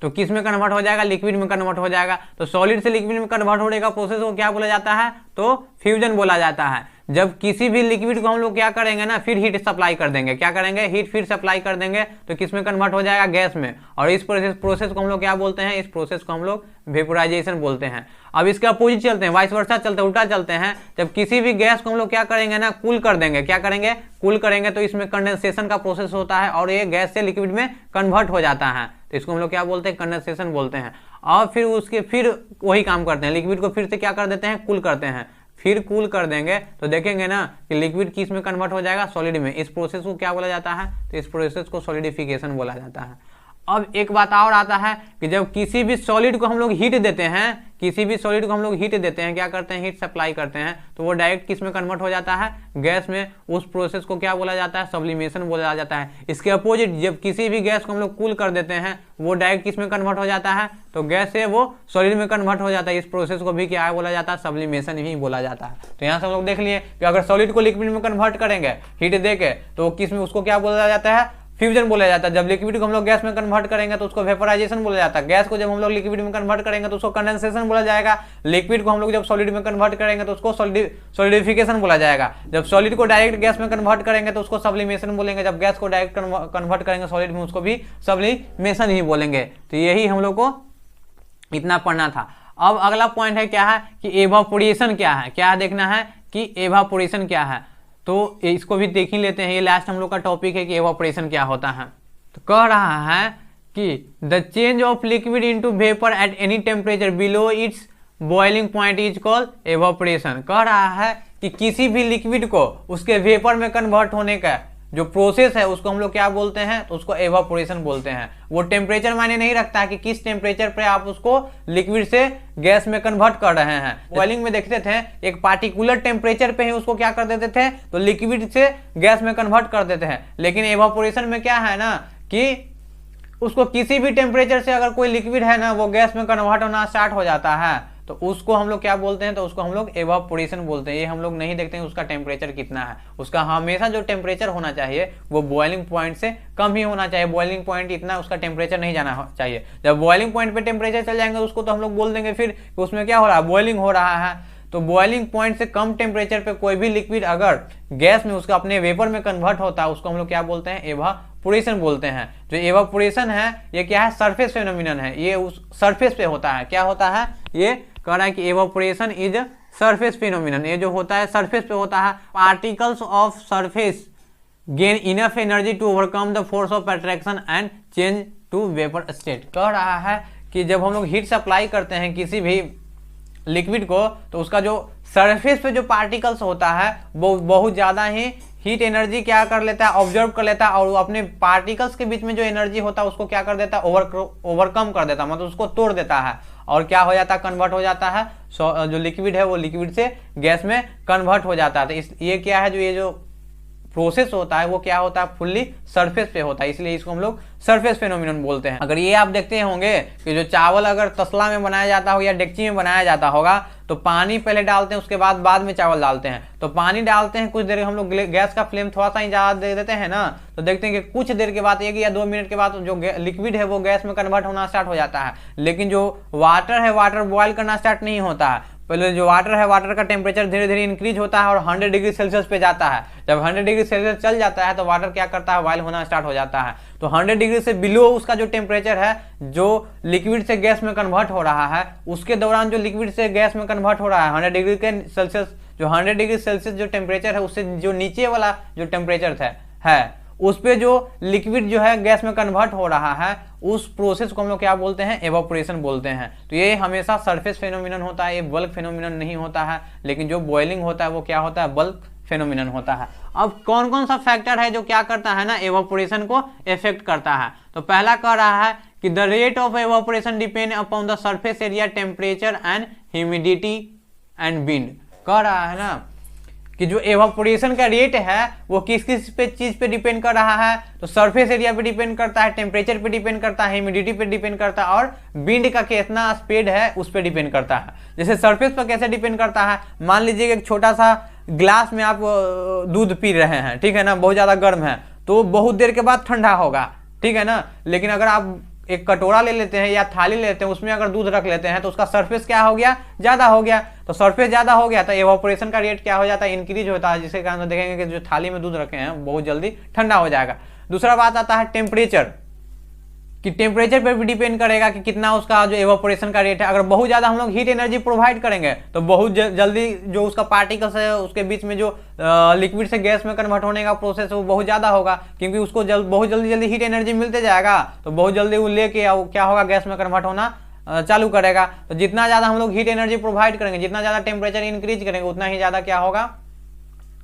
तो किस में कन्वर्ट हो जाएगा, लिक्विड में कन्वर्ट हो जाएगा। तो सॉलिड से लिक्विड में कन्वर्ट होने का प्रोसेस को क्या बोला जाता है, तो फ्यूजन बोला जाता है। जब किसी भी लिक्विड को हम लोग क्या करेंगे ना, फिर हीट सप्लाई कर देंगे, क्या करेंगे, हीट फिर सप्लाई कर देंगे, तो किस में कन्वर्ट हो जाएगा, गैस में। और इस प्रोसेस को हम लोग क्या बोलते हैं, इस प्रोसेस को हम लोग वेपोराइजेशन बोलते हैं। अब इसके अपोजिट चलते हैं, वाइस वर्सा चलते हैं, उल्टा चलते हैं। जब किसी भी गैस को हम लोग क्या करेंगे ना, कूल कर देंगे, क्या करेंगे, कूल करेंगे, तो इसमें कंडेंसेशन का प्रोसेस होता है और ये गैस से लिक्विड में कन्वर्ट हो जाता है। तो इसको हम लोग क्या बोलते हैं, कंडेंसेशन बोलते हैं। और फिर वही काम करते हैं, लिक्विड को फिर से क्या कर देते हैं, कूल करते हैं। फिर कूल कर देंगे तो देखेंगे ना कि लिक्विड किस में कन्वर्ट हो जाएगा, सॉलिड में। इस प्रोसेस को क्या बोला जाता है, तो इस प्रोसेस को सॉलिडिफिकेशन बोला जाता है। अब एक बात और आता है कि जब किसी भी सॉलिड को हम लोग हीट देते हैं, किसी भी सॉलिड को हम लोग हीट देते हैं, क्या करते हैं, हीट सप्लाई करते हैं, तो वो डायरेक्ट किस में कन्वर्ट हो जाता है, गैस में। उस प्रोसेस को क्या बोला जाता है, सब्लिमेशन बोला जाता है। इसके अपोजिट जब किसी भी गैस को हम लोग कूल कर देते हैं, वो डायरेक्ट किस में कन्वर्ट हो जाता है, तो गैस से वो सॉलिड में कन्वर्ट हो जाता है। इस प्रोसेस को भी क्या बोला जाता है, सब्लिमेशन ही बोला जाता है। तो यहाँ से हम लोग देख लिए कि अगर सॉलिड को लिक्विड में कन्वर्ट करेंगे हीट दे के, तो किस में, उसको क्या बोला जाता है, फ्यूजन बोला जाता है। जब लिक्विड को हम लोग गैस में कन्वर्ट करेंगे तो उसको वेपोराइजेशन बोला जाता है। गैस को जब हम लोग लिक्विड में कन्वर्ट करेंगे तो उसको कंडेंसेशन बोला जाएगा। लिक्विड को हम लोग जब सॉलिड में कन्वर्ट करेंगे तो उसको सॉलिडिफिकेशन बोला जाएगा। जब सॉलिड को डायरेक्ट गैस में कन्वर्ट करेंगे तो उसको सब्लिमेशन बोलेंगे। जब गैस को डायरेक्ट कन्वर्ट करेंगे सॉलिड में, उसको भी सब्लिमेशन ही बोलेंगे। तो यही हम लोग को इतना पढ़ना था। अब अगला पॉइंट है क्या है कि एवापोरेशन क्या है, क्या देखना है कि एवापोरेशन क्या है। तो इसको भी देख ही लेते हैं, ये लास्ट हम लोग का टॉपिक है कि एवापोरेशन क्या होता है। तो कह रहा है कि the change of liquid into vapour at any temperature below it's boiling point is called evaporation. कह रहा है कि किसी भी लिक्विड को उसके वेपर में कन्वर्ट होने का जो प्रोसेस है उसको हम लोग क्या बोलते हैं, तो उसको एवापोरेशन बोलते हैं। वो टेम्परेचर मायने नहीं रखता है कि किस टेम्परेचर पे आप उसको लिक्विड से गैस में कन्वर्ट कर रहे हैं। बॉइलिंग में देखते थे एक पार्टिकुलर टेम्परेचर पे ही उसको क्या कर देते थे, तो लिक्विड से गैस में कन्वर्ट कर देते हैं। लेकिन एवापोरेशन में क्या है ना कि उसको किसी भी टेम्परेचर से अगर कोई लिक्विड है ना वो गैस में कन्वर्ट होना स्टार्ट हो जाता है, तो उसको हम लोग क्या बोलते हैं, तो उसको हम लोग एवापोरेशन बोलते हैं। ये हम लोग नहीं देखते हैं उसका टेम्परेचर कितना है, उसका हमेशा जो टेम्परेचर होना चाहिए वो बॉइलिंग पॉइंट से कम ही होना चाहिए। बॉइलिंग पॉइंट इतना उसका टेम्परेचर नहीं जाना चाहिए। जब बॉइलिंग पॉइंट पे टेम्परेचर चल जाएंगे उसको तो हम लोग बोल देंगे फिर कि उसमें क्या हो रहा है, बॉइलिंग हो रहा है। तो बॉइलिंग पॉइंट से कम टेम्परेचर पे कोई भी लिक्विड अगर गैस में उसका अपने वेपर में कन्वर्ट होता है उसको हम लोग क्या बोलते हैं, एवापोरेशन बोलते हैं। जो एवापोरेशन है ये क्या है, सरफेस फेनोमिनन है, ये उस सरफेस पे होता है। क्या होता है, ये कह रहा है कि एवापोरेशन इज सरफेस फेनोमिनन, ये जो होता है सरफेस पे होता है। Particles of surface gain enough energy to overcome the force of attraction and change to vapour state. कह रहा है कि जब हम लोग हीट सप्लाई करते हैं किसी भी लिक्विड को तो उसका जो सरफेस पे जो पार्टिकल्स होता है वो बहुत ज़्यादा ही हीट एनर्जी क्या कर लेता है, ऑब्जर्व कर लेता है, और अपने पार्टिकल्स के बीच में जो एनर्जी होता है उसको क्या कर देता है, ओवरकम कर देता है, मतलब उसको तोड़ देता है। और क्या हो जाता है, कन्वर्ट हो जाता है, जो लिक्विड है वो लिक्विड से गैस में कन्वर्ट हो जाता है। तो इस ये क्या है, जो ये जो प्रोसेस होता है वो क्या होता है, फुल्ली सरफेस पे होता है, इसलिए इसको हम लोग सरफेस फेनोमिनन बोलते हैं। अगर ये आप देखते होंगे कि जो चावल अगर तसला में बनाया जाता हो या डेगची में बनाया जाता होगा तो पानी पहले डालते हैं, उसके बाद में चावल डालते हैं। तो पानी डालते हैं, कुछ देर हम लोग गैस का फ्लेम थोड़ा सा ही ज़्यादा दे देते हैं ना, तो देखते हैं कि कुछ देर के बाद 1 या 2 मिनट के बाद जो लिक्विड है वो गैस में कन्वर्ट होना स्टार्ट हो जाता है। लेकिन जो वाटर है, वाटर बॉयल करना स्टार्ट नहीं होता है। पहले जो वाटर है, वाटर का टेम्परेचर धीरे धीरे इंक्रीज होता है और 100 डिग्री सेल्सियस पे जाता है। जब 100 डिग्री सेल्सियस चल जाता है तो वाटर क्या करता है, बॉयल होना स्टार्ट हो जाता है। तो 100 डिग्री से बिलो उसका जो टेम्परेचर है, जो लिक्विड से गैस में कन्वर्ट हो रहा है, उसके दौरान जो लिक्विड से गैस में कन्वर्ट हो रहा है 100 डिग्री के सेल्सियस, जो 100 डिग्री सेल्सियस जो टेम्परेचर है उससे जो नीचे वाला जो टेम्परेचर है उस पे जो लिक्विड जो है गैस में कन्वर्ट हो रहा है, उस प्रोसेस को हम लोग क्या बोलते हैं, एवापोरेशन बोलते हैं। तो ये हमेशा सरफेस फेनोमिनन होता है, ये बल्क फेनोमिनन नहीं होता है। लेकिन जो बॉइलिंग होता है वो क्या होता है, बल्क फेनोमिनन होता है। अब कौन कौन सा फैक्टर है जो क्या करता है ना, एवापोरेशन को इफेक्ट करता है। तो पहला कह रहा है कि the rate of evaporation depend upon the surface area, temperature and humidity and wind. कह रहा है ना कि जो एवापोरेशन का रेट है वो किस किस पे चीज पे डिपेंड कर रहा है, तो सरफेस एरिया पे डिपेंड करता है, टेम्परेचर पे डिपेंड करता है, ह्यूमिडिटी पे डिपेंड करता है, और विंड का कितना स्पीड है उस पे डिपेंड करता है। जैसे सरफेस पर कैसे डिपेंड करता है, मान लीजिए एक छोटा सा ग्लास में आप दूध पी रहे हैं, ठीक है ना, बहुत ज्यादा गर्म है तो बहुत देर के बाद ठंडा होगा, ठीक है ना। लेकिन अगर आप एक कटोरा ले लेते हैं या थाली लेते हैं, उसमें अगर दूध रख लेते हैं तो उसका सरफेस क्या हो गया, ज्यादा हो गया। तो सरफेस ज्यादा हो गया तो एवापोरेशन का रेट क्या हो जाता है, इंक्रीज होता है, जिसके कारण देखेंगे कि जो थाली में दूध रखे हैं बहुत जल्दी ठंडा हो जाएगा। दूसरा बात आता है टेम्परेचर, कि टेम्परेचर पर भी डिपेंड करेगा कि कितना उसका जो एवापोरेशन का रेट है। अगर बहुत ज़्यादा हम लोग हीट एनर्जी प्रोवाइड करेंगे तो बहुत जल्दी जो उसका पार्टिकल्स है उसके बीच में जो लिक्विड से गैस में कन्वर्ट होने का प्रोसेस है वो बहुत ज़्यादा होगा, क्योंकि उसको बहुत जल्दी हीट एनर्जी मिलते जाएगा तो बहुत जल्दी वो लेके क्या होगा, गैस में कन्वर्ट होना चालू करेगा। तो जितना ज़्यादा हम लोग हीट एनर्जी प्रोवाइड करेंगे, जितना ज़्यादा टेम्परेचर इंक्रीज करेंगे, उतना ही ज़्यादा क्या होगा,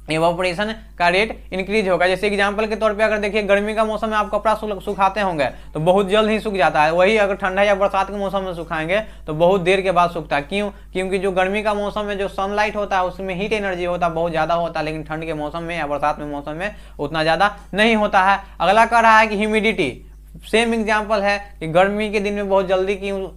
एवापोरेशन का रेट इंक्रीज होगा। जैसे एग्जांपल के तौर पे अगर देखिए गर्मी का मौसम में आप कपड़ा सुखाते होंगे तो बहुत जल्द ही सूख जाता है, वही अगर ठंडा या बरसात के मौसम में सुखाएंगे तो बहुत देर के बाद सूखता है। क्यों? क्योंकि जो गर्मी का मौसम में जो सनलाइट होता है उसमें हीट एनर्जी होता है बहुत ज़्यादा होता है, लेकिन ठंड के मौसम में या बरसात में मौसम में उतना ज़्यादा नहीं होता है। अगला कह रहा है कि ह्यूमिडिटी, सेम एग्जाम्पल है कि गर्मी के दिन में बहुत जल्दी क्यों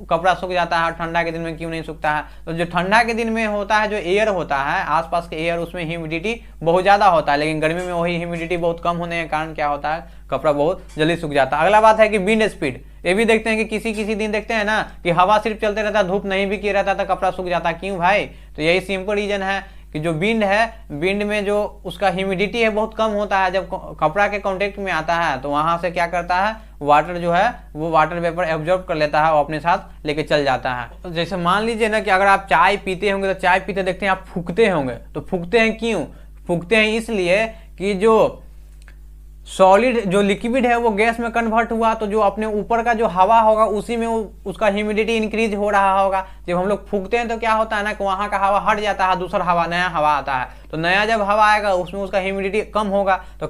कपड़ा सूख जाता है और ठंडा के दिन में क्यों नहीं सूखता है। तो जो ठंडा के दिन में होता है, जो एयर होता है आसपास के एयर, उसमें ह्यूमिडिटी बहुत ज़्यादा होता है, लेकिन गर्मी में वही ह्यूमिडिटी बहुत कम होने के कारण क्या होता है, कपड़ा बहुत जल्दी सूख जाता है। अगला बात है कि विंड स्पीड, ये भी देखते हैं कि किसी दिन देखते हैं ना कि हवा सिर्फ चलते रहता है, धूप नहीं भी किया रहता तो कपड़ा सूख जाता है। क्यों भाई? तो यही सिंपल रीजन है कि जो विंड है, विंड में जो उसका ह्यूमिडिटी है बहुत कम होता है, जब कपड़ा के कांटेक्ट में आता है तो वहां से क्या करता है, वाटर जो है वो वाटर वेपर एब्जॉर्ब कर लेता है और अपने साथ लेके चल जाता है। तो जैसे मान लीजिए ना कि अगर आप चाय पीते होंगे तो चाय पीते देखते हैं आप फूकते होंगे, तो फूकते हैं क्यों? फूकते हैं इसलिए कि जो सॉलिड जो लिक्विड है वो गैस में कन्वर्ट हुआ तो जो अपने ऊपर का जो हवा होगा उसी में उसका ह्यूमिडिटी इंक्रीज हो रहा होगा। जब हम लोग फूकते हैं तो क्या होता है ना कि वहाँ का हवा हट जाता है, दूसरा हवा, नया हवा आता है। तो नया जब हवा आएगा उसमें उसका ह्यूमिडिटी कम होगा, तो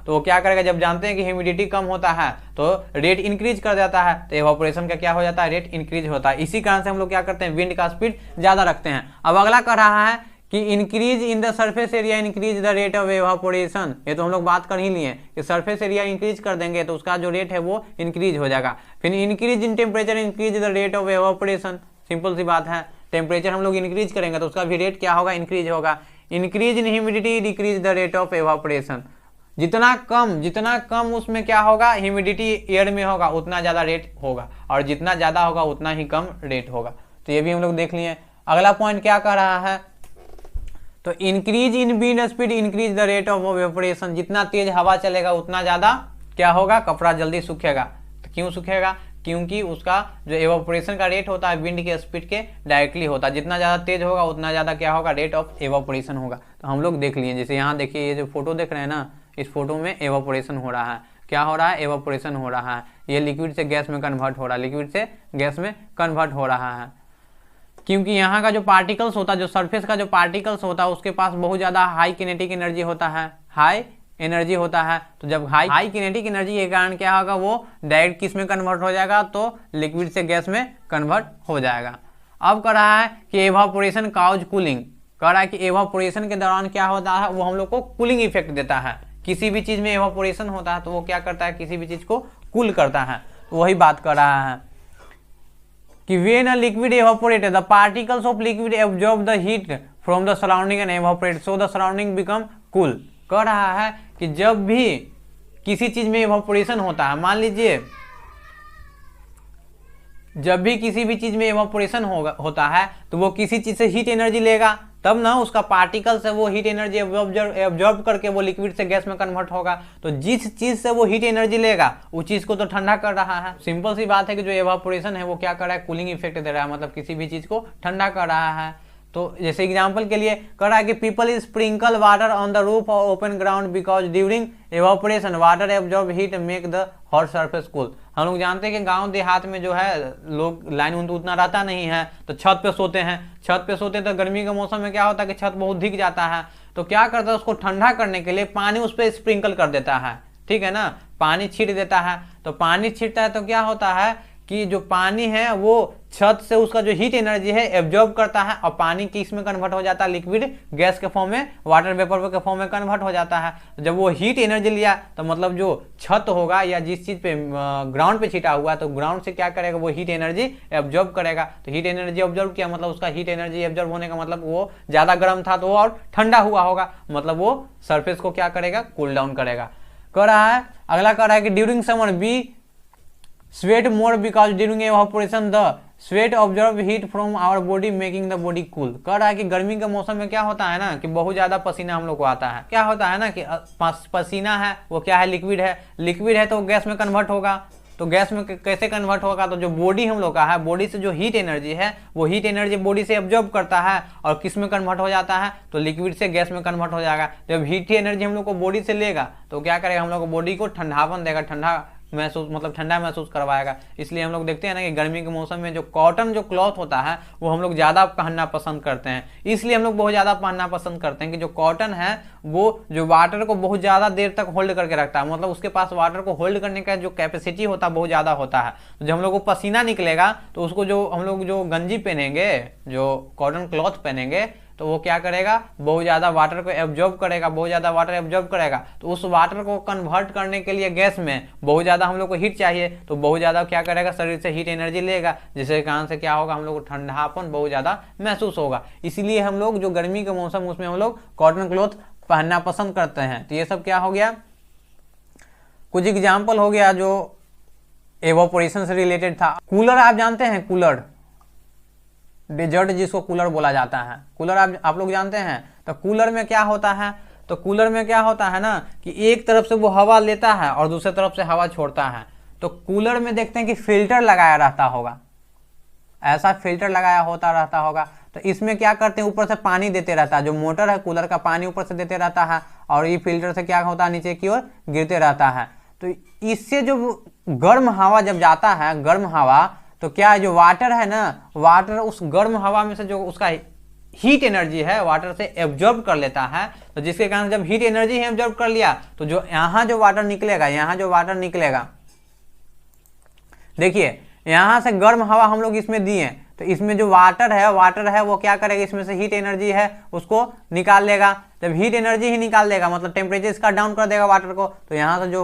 वो क्या करेगा, जब जानते हैं कि ह्यूमिडिटी कम होता है तो रेट इंक्रीज कर देता है, तो एवापोरेशन का क्या हो जाता है, रेट इंक्रीज होता है। इसी कारण से हम लोग क्या करते हैं, विंड का स्पीड ज़्यादा रखते हैं। अब अगला कर रहा है कि increase in the surface area increase the rate of evaporation. ये तो हम लोग बात कर ही लिए कि सरफेस एरिया इंक्रीज कर देंगे तो उसका जो रेट है वो इंक्रीज हो जाएगा। फिर increase in temperature increase the rate of evaporation, simple सी बात है, टेम्परेचर हम लोग इंक्रीज करेंगे तो उसका भी रेट क्या होगा, इंक्रीज होगा। Increase in humidity decrease the rate of evaporation, जितना कम उसमें क्या होगा, ह्यूमिडिटी एयर में होगा उतना ज़्यादा रेट होगा, और जितना ज़्यादा होगा उतना ही कम रेट होगा। तो ये भी हम लोग देख लिए। अगला पॉइंट क्या कह रहा है, तो increase in wind speed increase the rate of evaporation, जितना तेज हवा चलेगा उतना ज्यादा क्या होगा, कपड़ा जल्दी सूखेगा। तो क्यों सूखेगा, क्योंकि उसका जो एवापोरेशन का रेट होता है विंड के स्पीड के डायरेक्टली होता है, जितना ज़्यादा तेज होगा उतना ज़्यादा क्या होगा, रेट ऑफ एवापोरेशन होगा। तो हम लोग देख लिए, जैसे यहाँ देखिए ये जो फोटो देख रहे हैं ना, इस फोटो में एवापोरेशन हो रहा है, क्या हो रहा है, एवापोरेशन हो रहा है, ये लिक्विड से गैस में कन्वर्ट हो रहा है, लिक्विड से गैस में कन्वर्ट हो रहा है, क्योंकि यहाँ का जो पार्टिकल्स होता है, जो सरफेस का जो पार्टिकल्स होता है उसके पास बहुत ज़्यादा हाई किनेटिक एनर्जी होता है, हाई एनर्जी होता है। तो जब हाई किनेटिक एनर्जी के कारण क्या होगा, वो डायरेक्ट किस में कन्वर्ट हो जाएगा, तो लिक्विड से गैस में कन्वर्ट हो जाएगा। अब कह रहा है कि एवापोरेशन काउज कूलिंग, कह रहा है कि एवापोरेशन के दौरान क्या होता है, वो हम लोग को कूलिंग इफेक्ट देता है। किसी भी चीज में एवापोरेशन होता है तो वो क्या करता है, किसी भी चीज को कूल करता है। तो वही बात कर रहा है कि when a liquid evaporated the particles of liquid absorb the heat from the surrounding and evaporate so the surrounding become cool। कह रहा है कि जब भी किसी चीज में evaporation होता है, मान लीजिए जब भी किसी भी चीज में evaporation होता है तो वो किसी चीज से हीट एनर्जी लेगा, तब ना उसका पार्टिकल से वो हीट एनर्जी एब्जॉर्ब करके वो लिक्विड से गैस में कन्वर्ट होगा। तो जिस चीज से वो हीट एनर्जी लेगा उस चीज को तो ठंडा कर रहा है। सिंपल सी बात है कि जो एवापोरेशन है वो क्या कर रहा है, कूलिंग इफेक्ट दे रहा है, मतलब किसी भी चीज को ठंडा कर रहा है। तो जैसे एग्जांपल के लिए कह रहा है कि people is sprinkle water on the roof और open ground because during evaporation water absorb heat make the hot surface cool. हम लोग जानते हैं कि गांव देहात में जो है लोग लाइन उतना रहता नहीं है, तो छत पे सोते हैं, छत पे सोते हैं तो गर्मी के मौसम में क्या होता है कि छत बहुत भीग जाता है, तो क्या करता है उसको ठंडा करने के लिए पानी उस पर स्प्रिंकल कर देता है, ठीक है ना, पानी छीट देता है। तो पानी छीटता है तो क्या होता है कि जो पानी है वो छत से उसका जो हीट एनर्जी है एब्जॉर्ब करता है और पानी किस में कन्वर्ट हो जाता है, लिक्विड गैस के फॉर्म में, वाटर वेपर के फॉर्म में कन्वर्ट हो जाता है। तो जब वो हीट एनर्जी लिया तो मतलब जो छत होगा या जिस चीज पे ग्राउंड पे छिटा हुआ है तो ग्राउंड से क्या करेगा, वो हीट एनर्जी एब्जॉर्ब करेगा। तो हीट एनर्जी एब्जॉर्ब किया मतलब उसका हीट एनर्जी एब्जॉर्ब होने का मतलब वो ज्यादा गर्म था तो वो और ठंडा हुआ होगा, मतलब वो सरफेस को क्या करेगा, कूल डाउन करेगा। कह रहा है अगला कह रहा है कि during summer we sweat more because during evaporation the sweat absorb heat from our body making the body cool। कह रहा है कि गर्मी के मौसम में क्या होता है ना कि बहुत ज्यादा पसीना हम लोग को आता है, क्या होता है ना कि पसीना है वो क्या है, लिक्विड है, लिक्विड है तो गैस में कन्वर्ट होगा। तो गैस में कैसे कन्वर्ट होगा, तो जो बॉडी हम लोग का है, बॉडी से जो हीट एनर्जी है वो हीट एनर्जी बॉडी से एब्जॉर्ब करता है और किस में कन्वर्ट हो जाता है, तो लिक्विड से गैस में कन्वर्ट हो जाएगा। जब हीट एनर्जी हम लोग को बॉडी से लेगा तो क्या करेगा, हम लोग को बॉडी को ठंडापन देगा, ठंडा महसूस मतलब ठंडा महसूस करवाएगा। इसलिए हम लोग देखते हैं ना कि गर्मी के मौसम में जो कॉटन जो क्लॉथ होता है वो हम लोग ज़्यादा पहनना पसंद करते हैं, इसलिए हम लोग बहुत ज़्यादा पहनना पसंद करते हैं कि जो कॉटन है वो जो वाटर को बहुत ज़्यादा देर तक होल्ड करके रखता है, मतलब उसके पास वाटर को होल्ड करने का जो कैपेसिटी होता है बहुत ज़्यादा होता है। तो जब हम लोग को पसीना निकलेगा तो उसको जो हम लोग जो गंजी पहनेंगे, जो कॉटन क्लॉथ पहनेंगे, तो वो क्या करेगा, बहुत ज़्यादा वाटर को एब्जॉर्ब करेगा, बहुत ज़्यादा वाटर एब्जॉर्ब करेगा। तो उस वाटर को कन्वर्ट करने के लिए गैस में बहुत ज़्यादा हम लोग को हीट चाहिए, तो बहुत ज़्यादा क्या करेगा, शरीर से हीट एनर्जी लेगा, जिसके कारण से क्या होगा, हम लोग को ठंडापन बहुत ज़्यादा महसूस होगा। इसीलिए हम लोग जो गर्मी के मौसम उसमें हम लोग कॉटन क्लॉथ पहनना पसंद करते हैं। तो ये सब क्या हो गया, कुछ एग्जाम्पल हो गया जो एवापोरेशन से रिलेटेड था। कूलर आप जानते हैं, कूलर डेजर्ट जिसको कूलर बोला जाता है, कूलर आप लोग जानते हैं। तो कूलर में क्या होता है, तो कूलर में क्या होता है ना कि एक तरफ से वो हवा लेता है और दूसरे तरफ से हवा छोड़ता है। तो कूलर में देखते हैं कि फिल्टर लगाया रहता होगा, ऐसा फिल्टर लगाया होता रहता होगा। तो इसमें क्या करते हैं, ऊपर से पानी देते रहता है, जो मोटर है कूलर का पानी ऊपर से देते रहता है और ये फिल्टर से क्या होता है, नीचे की ओर गिरते रहता है। तो इससे जो गर्म हवा जब जाता है, गर्म हवा, तो क्या है, जो वाटर है ना, वाटर उस गर्म हवा में से जो उसका हीट एनर्जी है वाटर से एब्जॉर्ब कर लेता है। तो जिसके कारण जब हीट एनर्जी एब्जॉर्ब कर लिया तो जो यहाँ जो वाटर निकलेगा, यहाँ जो वाटर निकलेगा, देखिए यहाँ से गर्म हवा हम लोग इसमें दिए, तो इसमें जो वाटर है वो क्या करेगा, इसमें से हीट एनर्जी है उसको निकाल लेगा। जब हीट एनर्जी ही निकाल देगा मतलब टेम्परेचर इसका डाउन कर देगा वाटर को, तो यहाँ से जो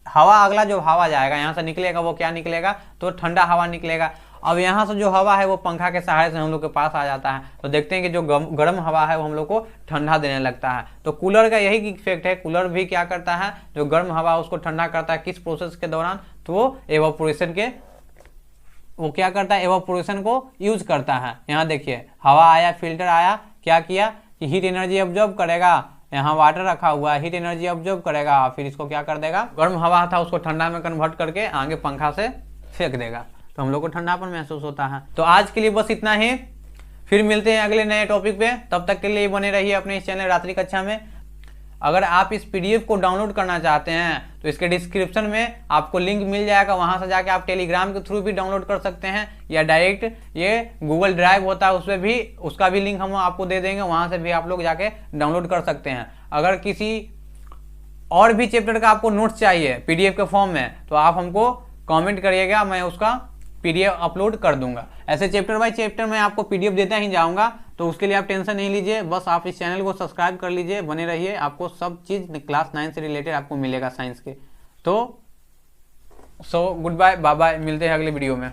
हवा, अगला जो हवा जाएगा यहाँ से निकलेगा वो क्या निकलेगा, तो ठंडा हवा निकलेगा। अब यहाँ से जो हवा है वो पंखा के सहारे से हम लोग के पास आ जाता है। तो देखते हैं कि जो गर्म हवा है वो हम लोग को ठंडा देने लगता है। तो कूलर का यही इफेक्ट है, कूलर भी क्या करता है, जो गर्म हवा उसको ठंडा करता है, किस प्रोसेस के दौरान, तो वो एवापोरेशन के वो क्या करता है, एवापोरेशन को यूज करता है। यहाँ देखिए हवा आया, फिल्टर आया, क्या किया कि हीट एनर्जी ऑब्जॉर्व करेगा, यहाँ वाटर रखा हुआ है, हीट एनर्जी ऑब्जॉर्व करेगा, फिर इसको क्या कर देगा, गर्म हवा था उसको ठंडा में कन्वर्ट करके आगे पंखा से फेंक देगा, तो हम लोग को ठंडापन महसूस होता है। तो आज के लिए बस इतना ही, फिर मिलते हैं अगले नए टॉपिक पे। तब तक के लिए बने रहिए अपने इस चैनल रात्रि कक्षा में। अगर आप इस पीडीएफ को डाउनलोड करना चाहते हैं तो इसके डिस्क्रिप्शन में आपको लिंक मिल जाएगा, वहां से जाके आप टेलीग्राम के थ्रू भी डाउनलोड कर सकते हैं, या डायरेक्ट ये गूगल ड्राइव होता है उसमें भी, उसका भी लिंक हम आपको दे देंगे, वहां से भी आप लोग जाके डाउनलोड कर सकते हैं। अगर किसी और भी चैप्टर का आपको नोट्स चाहिए पीडीएफ के फॉर्म में तो आप हमको कॉमेंट करिएगा, मैं उसका पीडीएफ अपलोड कर दूंगा। ऐसे चैप्टर बाय चैप्टर मैं आपको पीडीएफ देता ही जाऊंगा, तो उसके लिए आप टेंशन नहीं लीजिए, बस आप इस चैनल को सब्सक्राइब कर लीजिए, बने रहिए, आपको सब चीज़ क्लास 9 से रिलेटेड आपको मिलेगा साइंस के। तो गुड बाय, बाय बाय, मिलते हैं अगले वीडियो में।